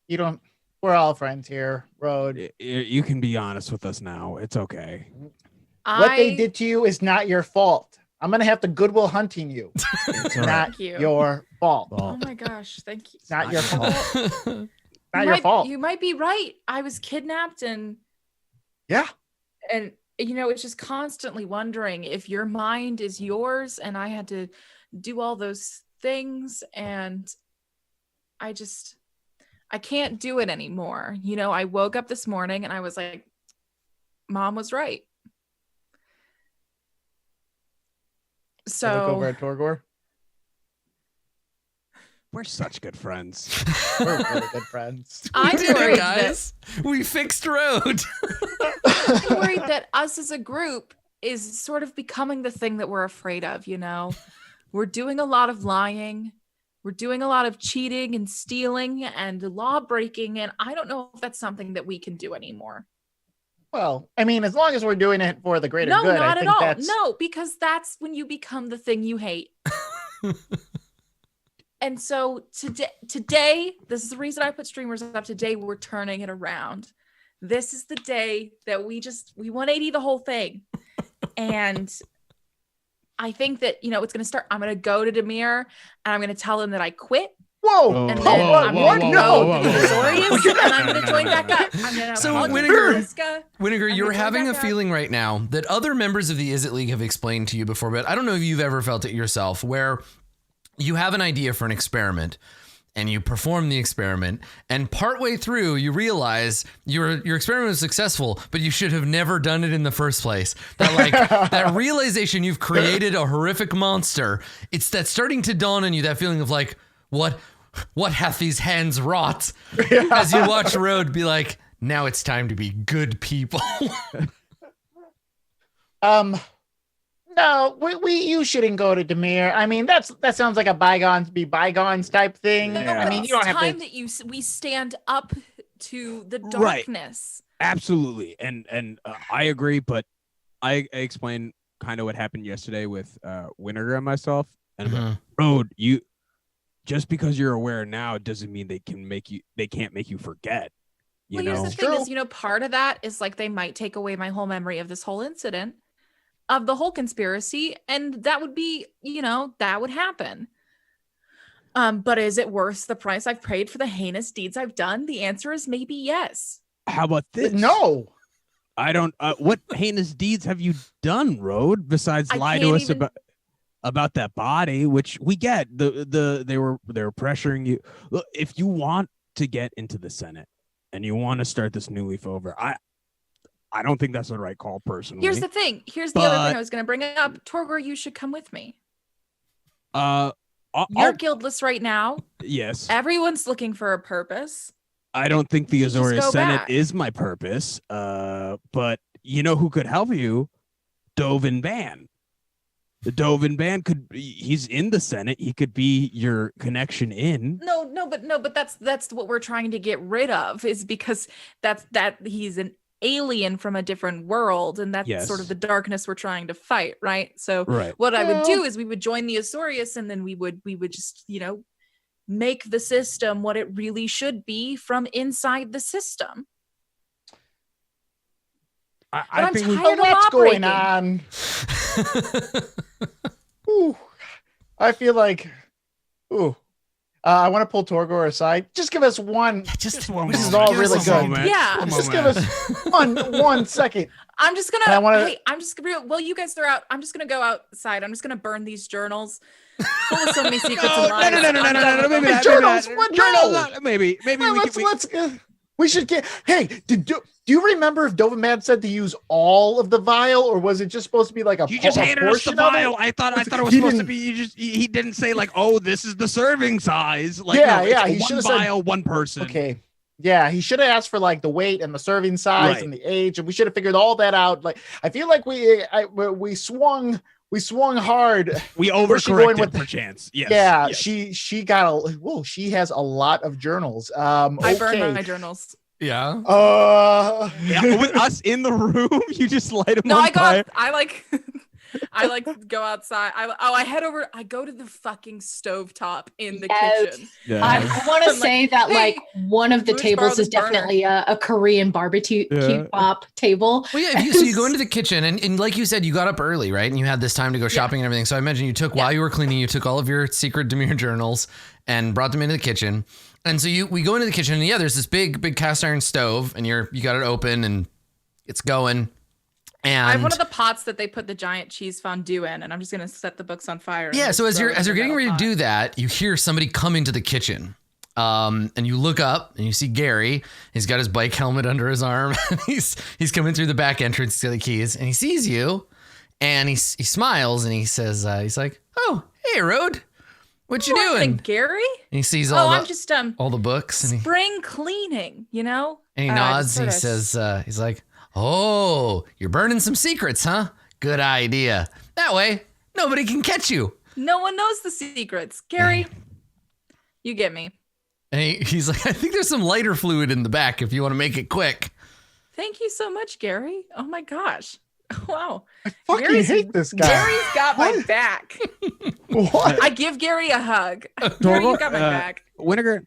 We're all friends here, Road. You can be honest with us now. It's okay. What they did to you is not your fault. I'm going to have to Goodwill Hunting you. It's not your fault. Oh my gosh, thank you. It's not your fault. Not your fault. You might be right. I was kidnapped and it's just constantly wondering if your mind is yours, and I had to do all those things, and I can't do it anymore. I woke up this morning and I was like, Mom was right. So look over at Torgor. We're such good friends. We're really good friends. I'm worried, guys. We fixed Road. I'm worried that us as a group is sort of becoming the thing that we're afraid of. We're doing a lot of lying. We're doing a lot of cheating and stealing and law breaking. And I don't know if that's something that we can do anymore. Well, I mean, as long as we're doing it for the greater good. No, not I at think all. No, because that's when you become the thing you hate. And so today, this is the reason I put streamers up. Today, we're turning it around. This is the day that we 180 the whole thing. And I think that, it's going to start. I'm going to go to Dimir and I'm going to tell him that I quit. Whoa! And then I'm going to go to Azorius and I'm going to join back up. I'm going to So Winnegar, you're having a feeling right now that other members of the Is It League have explained to you before, but I don't know if you've ever felt it yourself, where you have an idea for an experiment and you perform the experiment, and partway through you realize your experiment was successful, but you should have never done it in the first place. That realization you've created a horrific monster. It's that starting to dawn on you, that feeling of like, what hath these hands wrought? As you watch Road be like, now it's time to be good people. No, you shouldn't go to Dimir. I mean, that sounds like a bygones be bygones type thing. Yeah. I mean, you don't have time to. that we stand up to the darkness. Right. Absolutely, and I agree. But I explained kind of what happened yesterday with Winnegar and myself. And Road, you just because you're aware now doesn't mean they can't make you forget. Here's the thing is, part of that is like they might take away my whole memory of this whole incident, of the whole conspiracy, and that would be, that would happen. But is it worth the price I've paid for the heinous deeds I've done? The answer is maybe yes. How about this? No. I don't. What heinous deeds have you done, Road, besides lie to us about that body, which we get. They were pressuring you. Look, if you want to get into the Senate and you want to start this new leaf over, I don't think that's the right call, personally. Here's the thing. Here's the other thing I was going to bring up. Torgor, you should come with me. You're guildless right now. Yes. Everyone's looking for a purpose. I don't think the You just Azorius go Senate back. is my purpose. But you know who could help you? Dovin Ban. The Dovin Ban he's in the Senate. He could be your connection in. No, but that's what we're trying to get rid of, is because that he's an alien from a different world, and that's sort of the darkness we're trying to fight, right? So what I would do is we would join the Azorius, and then we would just, make the system what it really should be from inside the system. I think I'm tired of What's operating. going on? Ooh, I feel like, I want to pull Torgor aside. Just give us one. Just one This is moment. all Give really us a good. moment. Yeah. One Just give moment. us one second. I'm just And I wanna- gonna. Hey, I'm just gonna. Well, you guys are out. I'm just gonna go outside. I'm just gonna burn these journals, full of so many secrets and lies. No, maybe not. Journals, Maybe what not. Journals, journals? maybe We should get. Hey, do you remember if Doverman said to use all of the vial, or was it just supposed to be like a? You just a handed us the portion of it? vial. I thought it was He supposed to didn't- be. He didn't say like, oh, this is the serving size. Like, Yeah, no, yeah, it's he one should've said- vial, one person. Okay. Yeah, he should have asked for like the weight and the serving size Right. and the age, and we should have figured all that out. Like, I feel like we swung hard. We Where's she going overcorrected with- perchance. Yes. Yeah, yes. she got a. Whoa, she has a lot of journals. I Okay. burn my journals. Yeah. Yeah, with us in the room, you just light them No, on I go. fire. I like go outside. I head over. I go to the fucking stovetop in the Yes. kitchen. I want to I'm like, say that hey, like one of the let me borrow tables this is definitely a Korean barbecue bop table. Well, yeah. So you go into the kitchen, and like you said, you got up early, right? And you had this time to go shopping and everything. So I imagine you took while you were cleaning, you took all of your secret Demir journals and brought them into the kitchen. And so we go into the kitchen, and there's this big cast iron stove, and you got it open, and it's going. And I have one of the pots that they put the giant cheese fondue in, and I'm just gonna set the books on fire. and yeah. just So as throw you're it in the getting metal ready to pot. do that, you hear somebody come into the kitchen. And you look up and you see Gary. He's got his bike helmet under his arm. he's coming through the back entrance to the keys, and he sees you, and he smiles and he says, he's like, "Oh, hey, Road, what you Morning, doing?" Gary? And he sees I'm just all the books, and spring cleaning. he I nods just and he sorta says, he's like, "Oh, you're burning some secrets, huh? Good idea. That way, nobody can catch you." No one knows the secrets. Gary, you get me. And he's like, "I think there's some lighter fluid in the back if you want to make it quick." Thank you so much, Gary. Oh my gosh. Wow. I fucking Gary's- hate this guy. Gary's got my What? back. What? I give Gary a hug. Gary, you got my back. Winnegar,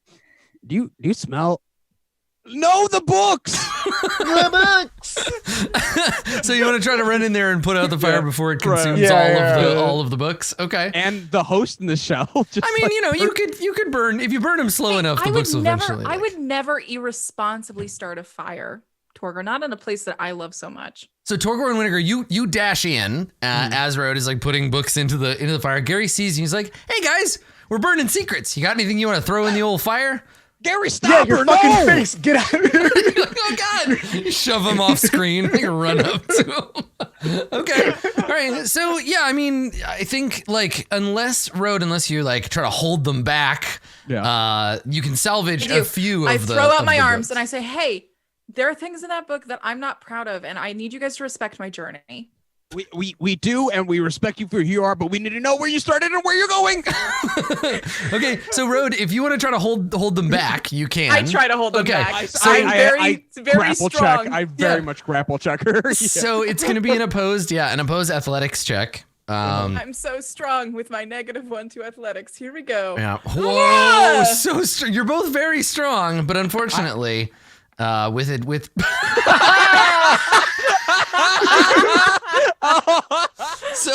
do you smell? No, the books. The books. So you want to try to run in there and put out the fire before it right. consumes Yeah. all of the books? Okay. And the host in the shell. Just I mean, you could burn if you burn them slow enough. The books will eventually. I would never irresponsibly start a fire, Torgor, not in a place that I love so much. So Torgor and Winnegar, you dash in as Road is like putting books into the fire. Gary sees you. He's like, "Hey guys, we're burning secrets. You got anything you want to throw in the old fire?" Gary, Yeah, stop your her! fucking No. face. Get out of here. Oh God! Shove him off screen. Like run up to him. Okay. All right. So yeah, I mean, I think like unless you like try to hold them back, you can salvage a few. I throw out my arms and I say, "Hey, there are things in that book that I'm not proud of, and I need you guys to respect my journey." We do, and we respect you for who you are, but we need to know where you started and where you're going. Okay, so Road, if you want to try to hold them back, you can. I try to hold them Okay, back. so I'm very grapple strong. check. I very much grapple check her. Yeah. So it's going to be an opposed athletics check. I'm so strong with my -1 to athletics. Here we go. Yeah. Whoa, Yeah. so strong. You're both very strong, but unfortunately, with So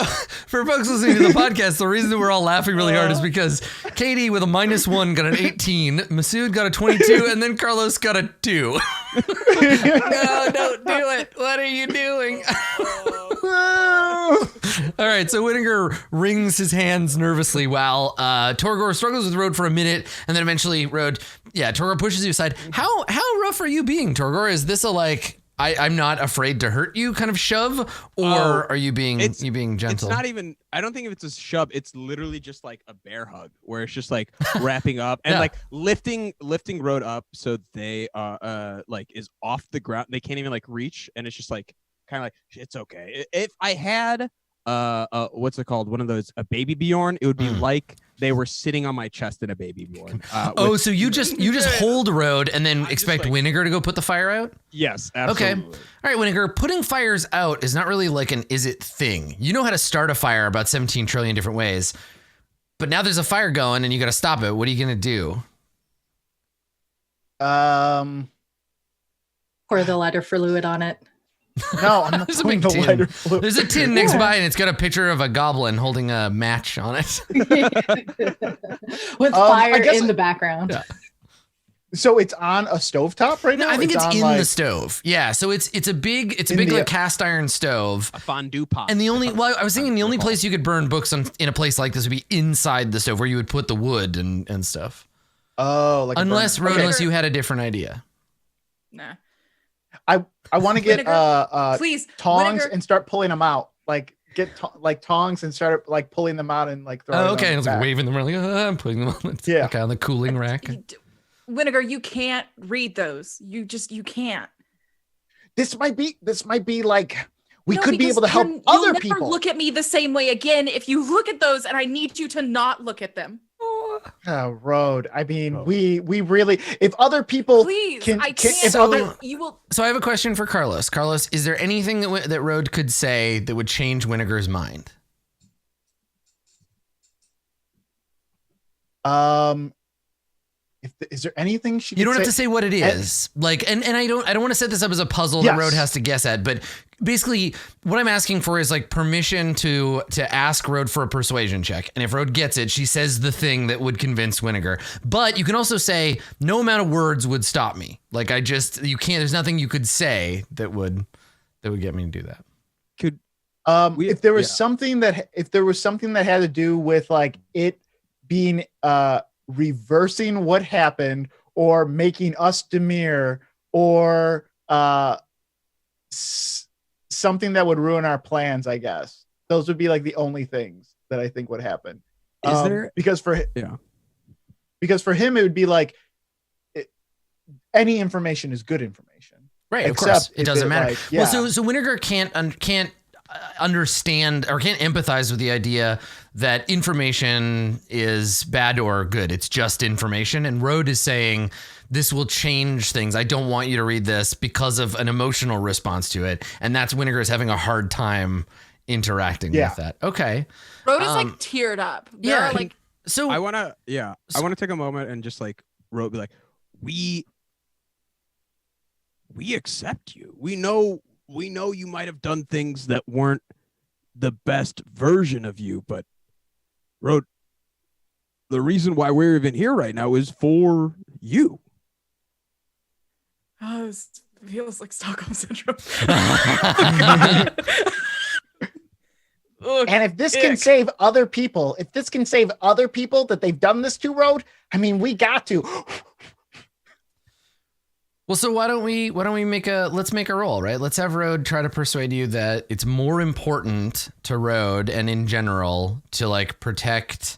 for folks listening to the podcast, the reason that we're all laughing really hard is because Katie with a -1 got an 18, Masood got a 22, and then Carlos got a 2. No, don't do it. What are you doing? All right, so Winnegar wrings his hands nervously while Torgor struggles with Road for a minute, and then eventually Road, Torgor pushes you aside. How rough are you being, Torgor? Is this a like, I'm not afraid to hurt you kind of shove, or are you being gentle? It's not even. I don't think if it's a shove. It's literally just like a bear hug, where it's just like wrapping up and like lifting Road up so they like is off the ground. They can't even like reach, and it's just like kind of like it's okay. If I had what's it called? One of those a baby Bjorn. It would be like they were sitting on my chest in a baby Bjorn. So you just hold Road and then expect Winnegar to go put the fire out? Yes, absolutely. Okay. All right, Winnegar, putting fires out is not really like an is it thing. You know how to start a fire about 17 trillion different ways. But now there's a fire going and you got to stop it. What are you going to do? Pour the lighter fluid on it. No, I'm not There's a putting big the tin. lighter fluid. There's a tin next by and it's got a picture of a goblin holding a match on it. With fire in the background. Yeah. So it's on a stovetop right now? I think it's on, in like, the stove. Yeah, so it's a big like cast iron stove. A fondue pot. And I was thinking the only place you could burn books in a place like this would be inside the stove where you would put the wood and stuff. Oh, like unless you had a different idea. Nah. I want to get please tongs and start pulling them out. Like get tongs and start like pulling them out and like throwing. Oh, okay. them And it's like waving them around, like I'm putting them on. Yeah. Okay, on the cooling rack. Winnegar, you can't read those. You can't. This might be like we could be able to help other people. You'll never look at me the same way again if you look at those, and I need you to not look at them. Road. I mean, we really. If other people, please, I can can't. You will. So I have a question for Carlos. Carlos, is there anything that Road could say that would change Winnegar's mind? Is there anything she? You don't have to say what it is. Like, and I don't want to set this up as a puzzle that Road has to guess at. But basically, what I'm asking for is like permission to ask Road for a persuasion check. And if Road gets it, she says the thing that would convince Winnegar. But you can also say no amount of words would stop me. Like you can't. There's nothing you could say that would get me to do that. Could if there was something that had to do with like it being reversing what happened or making us demure or something that would ruin our plans, I guess those would be like the only things that I think would happen. Because for him it would be like any information is good information, right? Of course it doesn't matter. Well, so Winnegar can't understand or can't empathize with the idea that information is bad or good. It's just information. And Road is saying this will change things. I don't want you to read this because of an emotional response to it. And that's Winnegar is having a hard time interacting with that. Okay. Road is like teared up. So I want to take a moment and just like Road be like, we accept you. We know you might have done things that weren't the best version of you, but Road, the reason why we're even here right now is for you. Oh, it feels like Stockholm Syndrome. And if this can save other people, that they've done this to, Road, I mean, we got to. Well, so why don't we let's make a roll, right? Let's have Road try to persuade you that it's more important to Road and in general to like protect,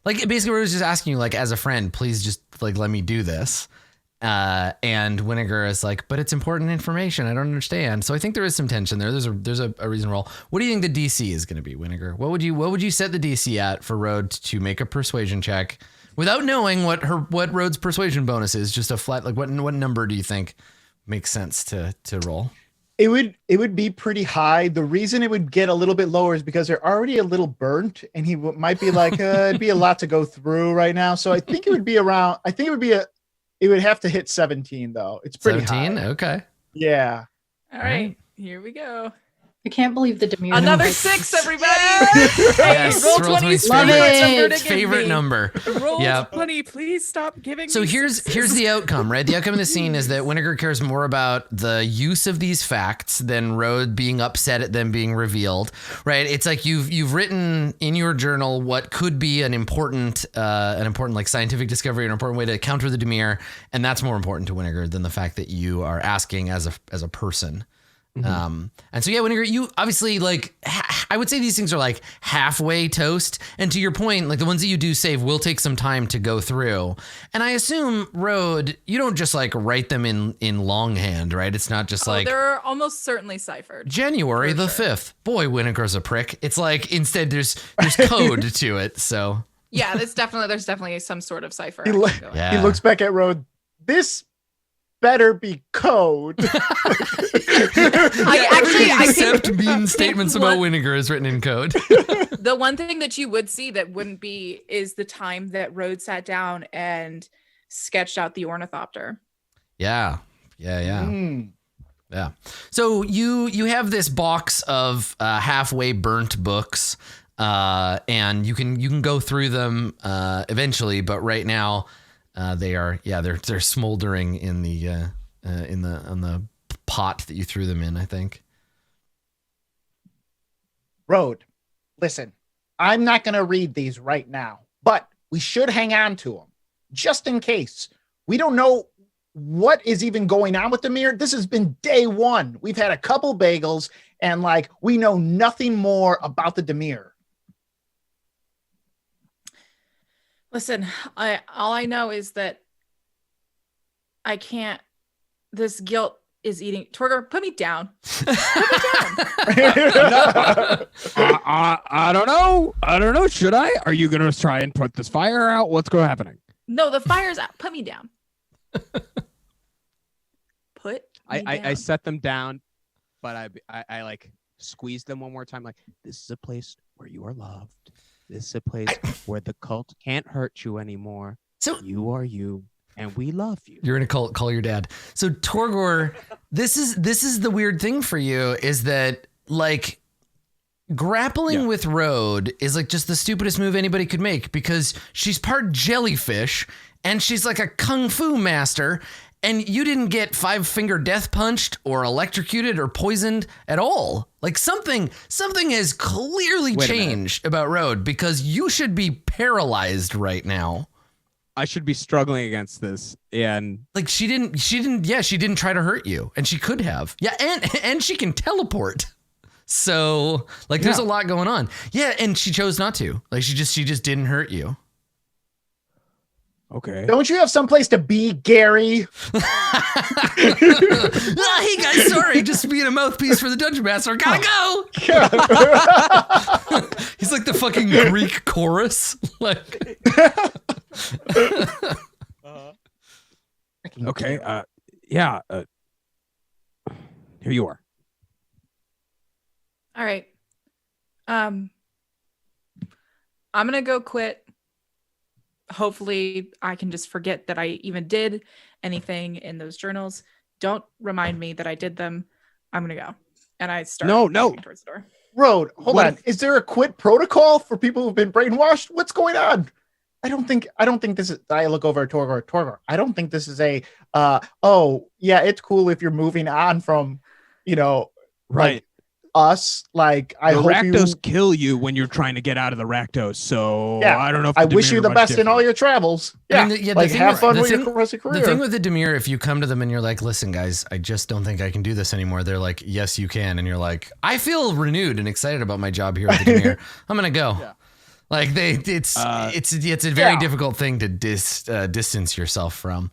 like basically Road's just asking you like as a friend, please just like let me do this. And Winnegar is like, but it's important information. I don't understand. So I think there is some tension there. There's a reason roll. What do you think the DC is going to be, Winnegar? What would you set the DC at for Road to make a persuasion check? Without knowing what Road's persuasion bonus is, just a flat, like what number do you think makes sense to roll? It would be pretty high. The reason it would get a little bit lower is because they're already a little burnt, and he might be like, it'd be a lot to go through right now. So I think it would be around. I think it would have to hit 17 though. It's pretty 17. High. Okay. Yeah. All right, here we go. I can't believe the Demir. Another 6, everybody. Yes, Roll Roll20's 20's Love favorite it. number to give favorite me. number. Roll Yep. 20, please stop giving So me here's sixes. the outcome, right? The outcome of the scene is that Winnegar cares more about the use of these facts than Road being upset at them being revealed, right? It's like you've written in your journal what could be an important like scientific discovery, an important way to counter the Demir, and that's more important to Winnegar than the fact that you are asking as a person. And so, yeah, Winnegar, you obviously like, I would say these things are like halfway toast. And to your point, like the ones that you do save will take some time to go through. And I assume, Road, you don't just like write them in longhand, right? It's not just like they're almost certainly ciphered. January the 5th. Boy, Winnegar's a prick. It's like instead there's code to it. So Yeah, there's definitely some sort of cipher. He, action going. Yeah. he looks back at Road. This better be code. I except mean statements about what- Winnegar is written in code. The one thing that you would see that wouldn't be is the time that Rhodes sat down and sketched out the ornithopter. Yeah. Mm. Yeah. So you have this box of halfway burnt books, and you can go through them eventually, but right now they're smoldering in the pot that you threw them in, I think. Road, listen, I'm not going to read these right now, but we should hang on to them just in case. We don't know what is even going on with Demir. This has been day one. We've had a couple bagels and like we know nothing more about the Demir. Listen, all I know is that I can't. This guilt is eating. Torgor, put me down. I don't know. Should I? Are you gonna try and put this fire out? What's going happening? No, the fire's out. Put me down. Put. Me I down. set them down, but I like squeeze them one more time. Like, this is a place where you are loved. This is a place where the cult can't hurt you anymore. So you are you, and we love you. You're in a cult. Call your dad. So Torgor, this is the weird thing for you is that like grappling with Road is like just the stupidest move anybody could make because she's part jellyfish and she's like a kung fu master. And you didn't get 5-finger death punched or electrocuted or poisoned at all. Like something has clearly changed about Road because you should be paralyzed right now. I should be struggling against this, and like she didn't try to hurt you, and she could have. Yeah, and she can teleport. So like there's a lot going on. Yeah, and she chose not to. Like she just didn't hurt you. Okay. Don't you have someplace to be, Gary? Hey guys, sorry, just being a mouthpiece for the dungeon master. Gotta go. He's like the fucking Greek chorus. Like. Okay. Yeah. Here you are. All right. I'm gonna go quit. Hopefully I can just forget that I even did anything in those journals. Don't remind me that I did them. I'm gonna go. And I start walking towards the door. Road, hold on. Is there a quit protocol for people who've been brainwashed? What's going on? I don't think this is. I look over at Torgor. I don't think this is a it's cool if you're moving on from, Right. Us. Like I the hope Rakdos kill you when you're trying to get out of the Rakdos. So Yeah, I don't know if I the wish Demir you are the much best in different. all your travels. I Yeah, mean, like have fun with your rest of your The career. thing with the Demir, if you come to them and you're like, listen, guys, I just don't think I can do this anymore. They're like, yes, you can. And you're like, I feel renewed and excited about my job here at the Demir. I'm going to go. Yeah. Like it's a very difficult thing to distance yourself from.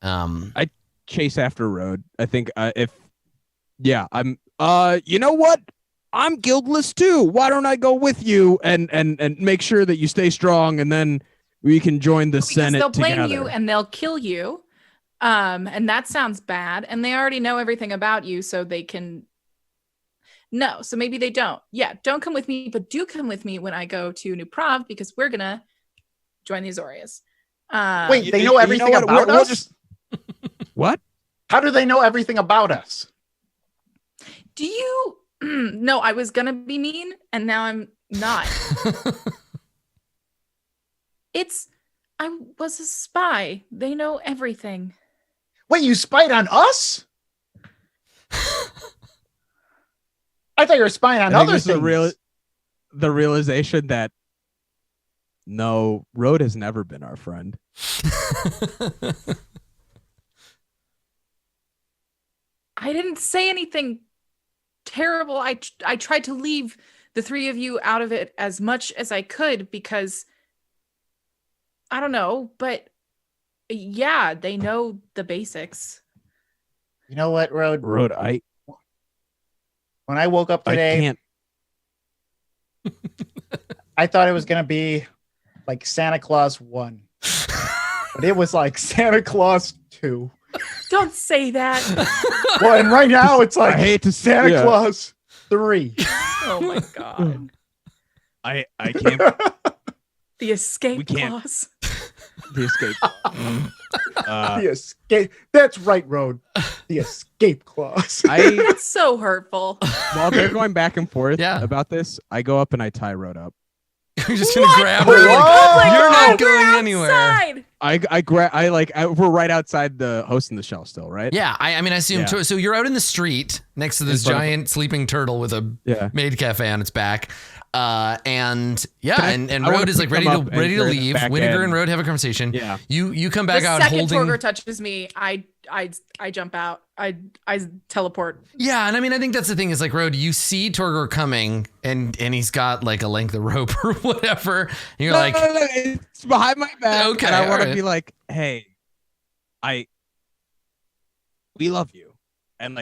I chase after Road. I think I'm, you know what? I'm guildless too. Why don't I go with you and make sure that you stay strong, and then we can join the Senate they'll blame together. you and they'll kill you. And that sounds bad. And they already know everything about you, so they can. No, so maybe they don't. Yeah, don't come with me, but do come with me when I go to New Prov because we're gonna join the Azorius. Wait, they know everything about us? What? How do they know everything about us? Do you No, I was gonna be mean, and now I'm not. I was a spy. They know everything. Wait, you spied on us? I thought you were spying on other things. The realization that no, Road has never been our friend. I didn't say anything terrible. I tried to leave the three of you out of it as much as I could because I don't know, but yeah, they know the basics. You know what, Road? When I woke up today, I thought it was going to be like Santa Claus 1. But it was like Santa Claus 2. Don't say that. Well, and right now it's like Santa Claus 3. Oh my God. I can't. The escape clause. The escape. The escape. That's right, Road. The escape clause. That's so hurtful. While they're going back and forth about this, I go up and I tie Road up. You're just gonna grab her. Like, you're not going anywhere. We're right outside the host in the shell still, right? Yeah, I mean, I assume. Yeah. So you're out in the street next to this giant sleeping turtle with a maid cafe on its back. And Road is like ready to leave. Winnegar and Road have a conversation. Yeah. You come back out holding. The second Torgor touches me, I jump out. I teleport. Yeah, and I mean, I think that's the thing is like, Road, you see Torgor coming and he's got like a length of rope or whatever. And you're no, it's behind my back. Okay, and I want to be like, hey, we love you, and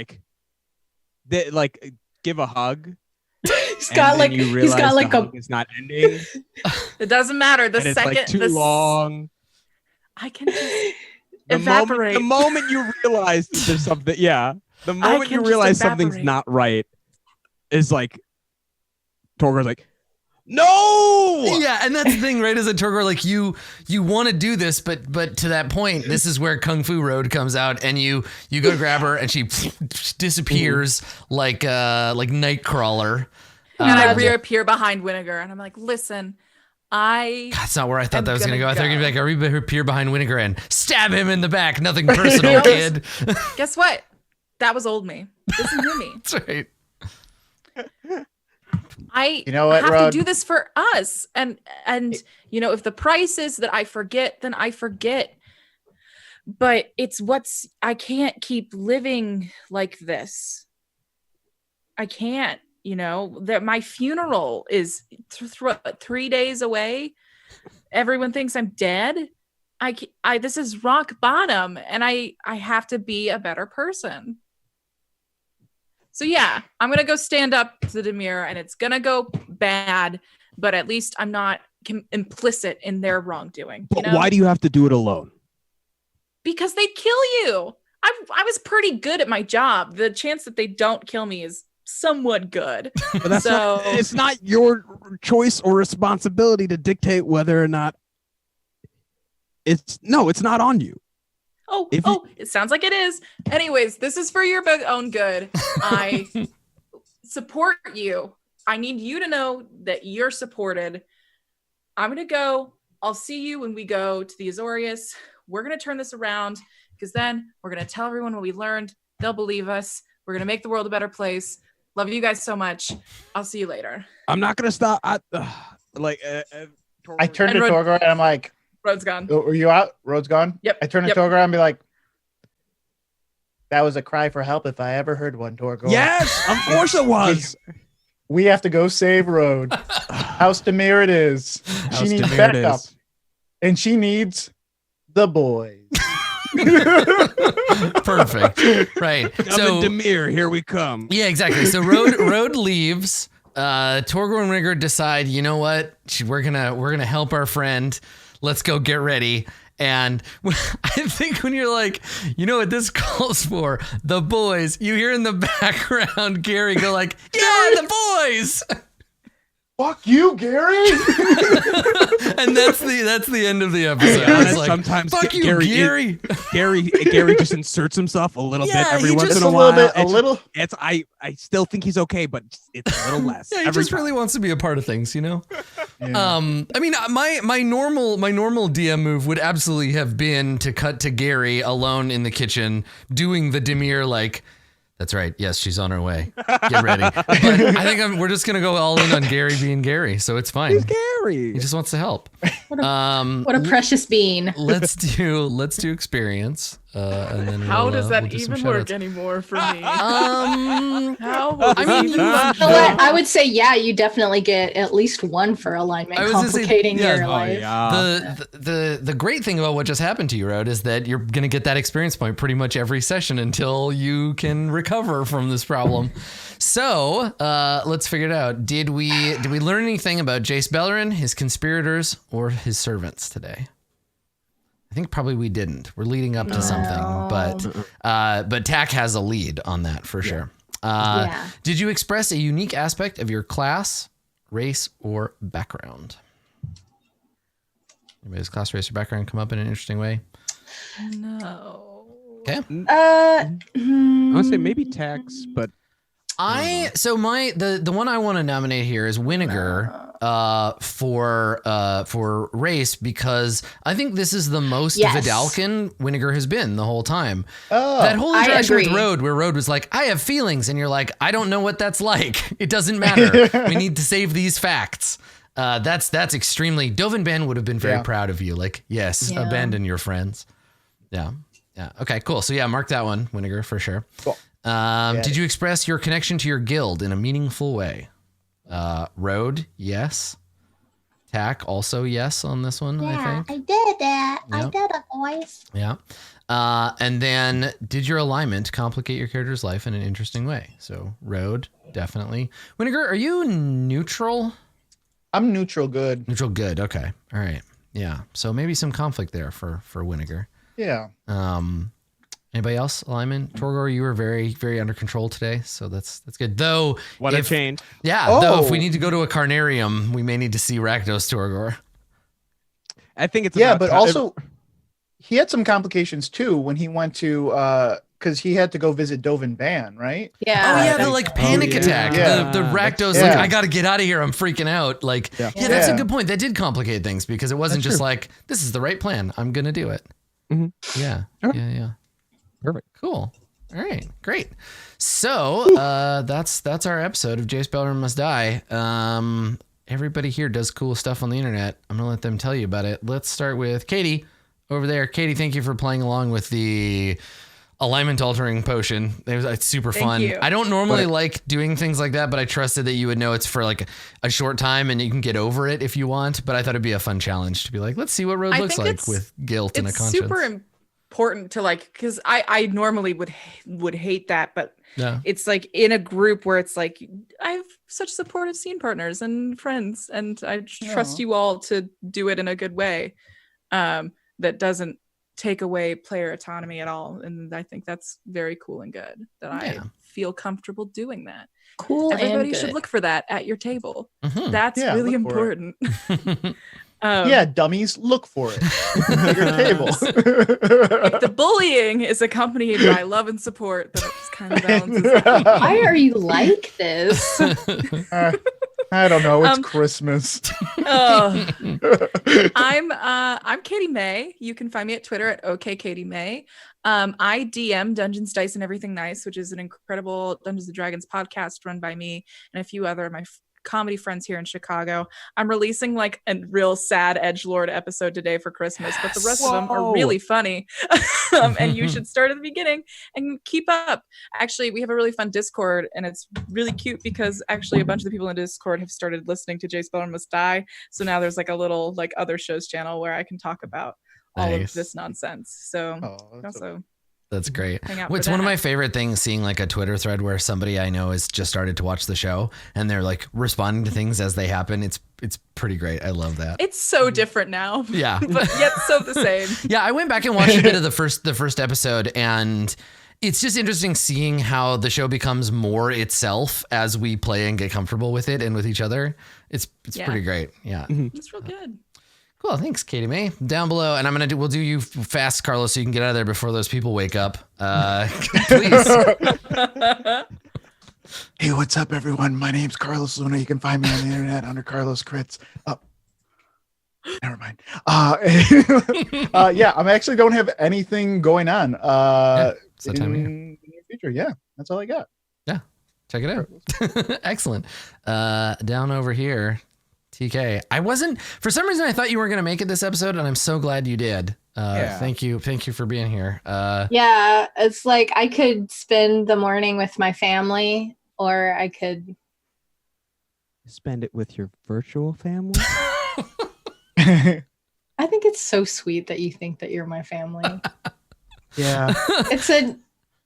give a hug. He's got like it's not ending. It doesn't matter. The second it's like too long. I can just evaporate. The moment you realize that there's something, the moment you realize something's not right, is like Torgor's like, no. Yeah, and that's the thing, right? Is that Torgor, like you want to do this, but to that point, this is where Kung Fu Road comes out, and you go to grab her, and she disappears like Nightcrawler. And I reappear behind Winnegar, and I'm like, listen, that's not where I thought that was gonna go. I thought you were gonna be like, I reappear behind Winnegar and stab him in the back. Nothing personal, kid. Guess what? That was old me. This is new me. That's right. I have Rod? To do this for us. And if the price is that I forget, then I forget. But I can't keep living like this. I can't, that my funeral is 3 days away. Everyone thinks I'm dead. This is rock bottom, and I have to be a better person. So yeah, I'm going to go stand up to the Dimir, and it's going to go bad, but at least I'm not implicit in their wrongdoing. But why do you have to do it alone? Because they'd kill you. I was pretty good at my job. The chance that they don't kill me is somewhat good. But it's not your choice or responsibility to dictate whether or not it's not on you. It sounds like it is. Anyways, this is for your own good. I support you. I need you to know that you're supported. I'm going to go. I'll see you when we go to the Azorius. We're going to turn this around because then we're going to tell everyone what we learned. They'll believe us. We're going to make the world a better place. Love you guys so much. I'll see you later. I'm not going to stop. I turn to Torgor and I'm like, Road's gone. Are you out? Road's gone? Yep. I turn to Torgor and be like, that was a cry for help if I ever heard one, Torgor. Yes, of course it was. We have to go save Road. House Dimir it is. She needs backup. And she needs the boys. Perfect. Right. So Dimir, here we come. Yeah, exactly. So Road leaves. Torgor and Rigger decide, you know what? We're gonna help our friend. Let's go get ready. And I think when you're like, you know what this calls for? The boys. You hear in the background Gary go like, yeah, the boys. Fuck you, Gary. And that's the end of the episode. It's like, sometimes fuck you, Gary. Gary just inserts himself a little bit every once in a a while. little bit. It's I still think he's okay, but it's a little less. Yeah, he just really wants to be a part of things, you know. Yeah. I mean, my normal DM move would absolutely have been to cut to Gary alone in the kitchen doing the Demir like. That's right. Yes, she's on her way. Get ready. But I think we're just gonna go all in on Gary being Gary, so it's fine. He's Gary. He just wants to help. What a precious bean. Let's do experience. And then How does that we'll do some even work shoutouts. anymore for me? How? I mean, You know what? I would say, yeah, you definitely get at least one for alignment, I was gonna say, complicating yeah, your life. The great thing about what just happened to you, Rode, is that you're gonna get that experience point pretty much every session until you can recover from this problem. So let's figure it out. Did we learn anything about Jace Beleren, his conspirators, or his servants today? I think probably we didn't. We're leading up to something, but TAC has a lead on that for sure. Did you express a unique aspect of your class, race, or background? Anybody's class, race, or background come up in an interesting way? No. Okay. I would say maybe tax, but the one I want to nominate here is Winnegar for race, because I think this is the most Vidalcan Winnegar has been the whole time. That whole interaction with Rode, where Rode was like, I have feelings, and you're like, I don't know what that's like. It doesn't matter. We need to save these facts. That's extremely. Dovin Ben would have been very proud of you. Like, yes, abandon your friends. Yeah. Okay, cool. So mark that one, Winnegar, for sure. Cool. Did you express your connection to your guild in a meaningful way? Rode, yes. TAC, also yes on this one, I think. I did that. Yep. I did it, boys. Yeah. And then, did your alignment complicate your character's life in an interesting way? So, Rode, definitely. Winnegar, are you neutral? I'm neutral good. Neutral good, okay. All right. Yeah. So, maybe some conflict there for Winnegar. Yeah. Anybody else? Alignment? Torgor, you were very, very under control today, so that's good. Though, what a change. Yeah, though if we need to go to a carnarium, we may need to see Rakdos Torgor. I think it's but also he had some complications too when he went to because he had to go visit Dovin Ban, right? Yeah. Oh yeah, the like panic attack. Yeah. The Rakdos like, I gotta get out of here. I'm freaking out. Like, that's a good point. That did complicate things because it wasn't just like, this is the right plan. I'm gonna do it. Mm-hmm. Yeah. Yeah. Perfect. Cool. All right. Great. So that's our episode of Jace Beleren Must Die. Everybody here does cool stuff on the internet. I'm gonna let them tell you about it. Let's start with Katie over there. Katie, thank you for playing along with the alignment altering potion. It's super fun. You. I don't normally like doing things like that, but I trusted that you would know it's for like a short time and you can get over it if you want. But I thought it'd be a fun challenge to be like, let's see what Road looks like with guilt and a conscience. It's super important to like, because I normally would hate that, but it's like in a group where it's like I have such supportive scene partners and friends, and I trust you all to do it in a good way that doesn't take away player autonomy at all. And I think that's very cool and good that I feel comfortable doing that. Cool. Everybody should look for that at your table. Mm-hmm. That's really important. Dummies, look for it at your table. If the bullying is accompanied by love and support, then it's kind of balances. Why are you like this? I don't know. It's Christmas. I'm Katie May. You can find me at Twitter at OKKatieMay. I DM Dungeons, Dice, and Everything Nice, which is an incredible Dungeons and Dragons podcast run by me and a few other of my comedy friends here in Chicago. I'm releasing like a real sad edgelord episode today for Christmas, but the rest of them are really funny. And you should start at the beginning and keep up. Actually, we have a really fun Discord, and it's really cute because actually a bunch of the people in Discord have started listening to Jace Beleren Must Die. So now there's like a little like other shows channel where I can talk about all of this nonsense. So that's great. It's one of my favorite things, seeing like a Twitter thread where somebody I know has just started to watch the show and they're like responding to things as they happen. It's pretty great. I love that. It's so different now. Yeah. But yet so the same. Yeah, I went back and watched a bit of the first episode, and it's just interesting seeing how the show becomes more itself as we play and get comfortable with it and with each other. It's pretty great. Yeah. It's real good. Cool. Thanks, Katie May. Down below, and we'll do you fast, Carlos, so you can get out of there before those people wake up. Please. Hey, what's up, everyone? My name's Carlos Luna. You can find me on the internet under Carlos Crits. Oh, never mind. Yeah, I actually don't have anything going on. It's that time of year. In the near future. Yeah, that's all I got. Yeah, check it out. Excellent. Down over here, TK. For some reason, I thought you weren't going to make it this episode, and I'm so glad you did. Thank you for being here. Yeah, it's like I could spend the morning with my family, or I could spend it with your virtual family. I think it's so sweet that you think that you're my family. Yeah.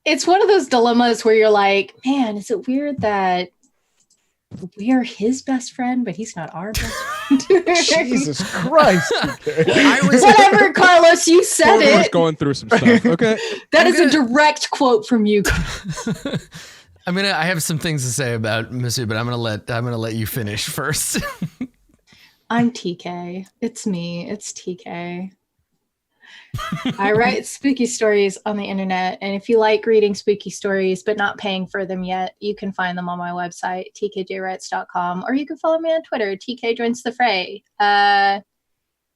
It's one of those dilemmas where you're like, man, is it weird that we are his best friend, but he's not our best friend? Jesus Christ. Whatever, Carlos, you said We're it. going through some stuff. Okay. That is a direct quote from you. I have some things to say about Masood, but I'm gonna let you finish first. I'm TK. It's me. It's TK. I write spooky stories on the internet, and if you like reading spooky stories but not paying for them yet, you can find them on my website, tkjwrites.com, or you can follow me on Twitter, TK Joins the Fray. Yeah,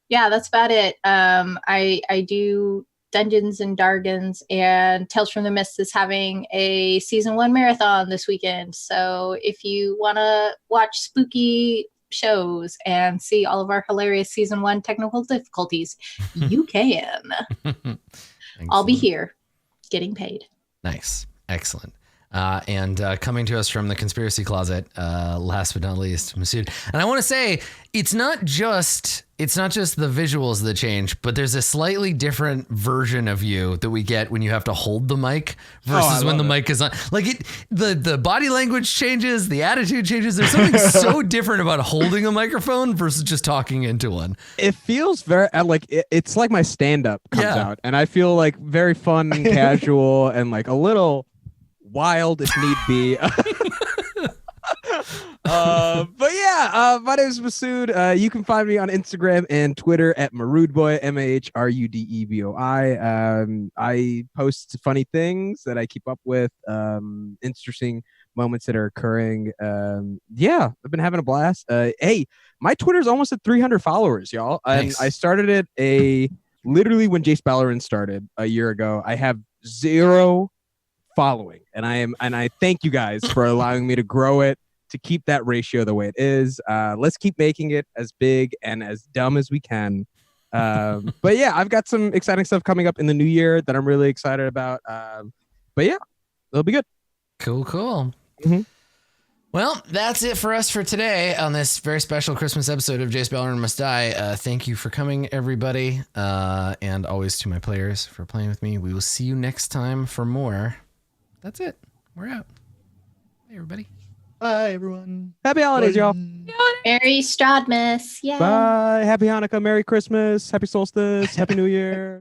that's about it. I do Dungeons and Dragons, and Tales from the Mist is having a season 1 marathon this weekend. So if you want to watch spooky shows and see all of our hilarious season 1 technical difficulties, you can. I'll be here getting paid. Nice. Excellent. And coming to us from the conspiracy closet, last but not least, Masood. And I want to say, it's not just the visuals that change, but there's a slightly different version of you that we get when you have to hold the mic versus when the mic is on. Like the body language changes, the attitude changes. There's something so different about holding a microphone versus just talking into one. It feels very it's like my stand-up comes out, and I feel like very fun and casual and like a little wild if need be. But yeah, my name is Masood. You can find me on Instagram and Twitter at Marudeboy, MAHRUDEBOI. I post funny things that I keep up with, interesting moments that are occurring. Yeah, I've been having a blast. Hey, my Twitter's almost at 300 followers, y'all. And I started it literally when Jace Beleren started a year ago. I have 0 following, and I thank you guys for allowing me to grow it, to keep that ratio the way it is. Let's keep making it as big and as dumb as we can. But yeah, I've got some exciting stuff coming up in the new year that I'm really excited about. But yeah, it'll be good. Cool. Mm-hmm. Well, that's it for us for today on this very special Christmas episode of Jace Beleren Must Die. Thank you for coming, everybody. And always to my players for playing with me. We will see you next time for more. That's it. We're out. Hey, everybody. Bye, everyone. Happy holidays, y'all. Merry Stradmus. Yeah. Bye. Happy Hanukkah. Merry Christmas. Happy Solstice. Happy New Year.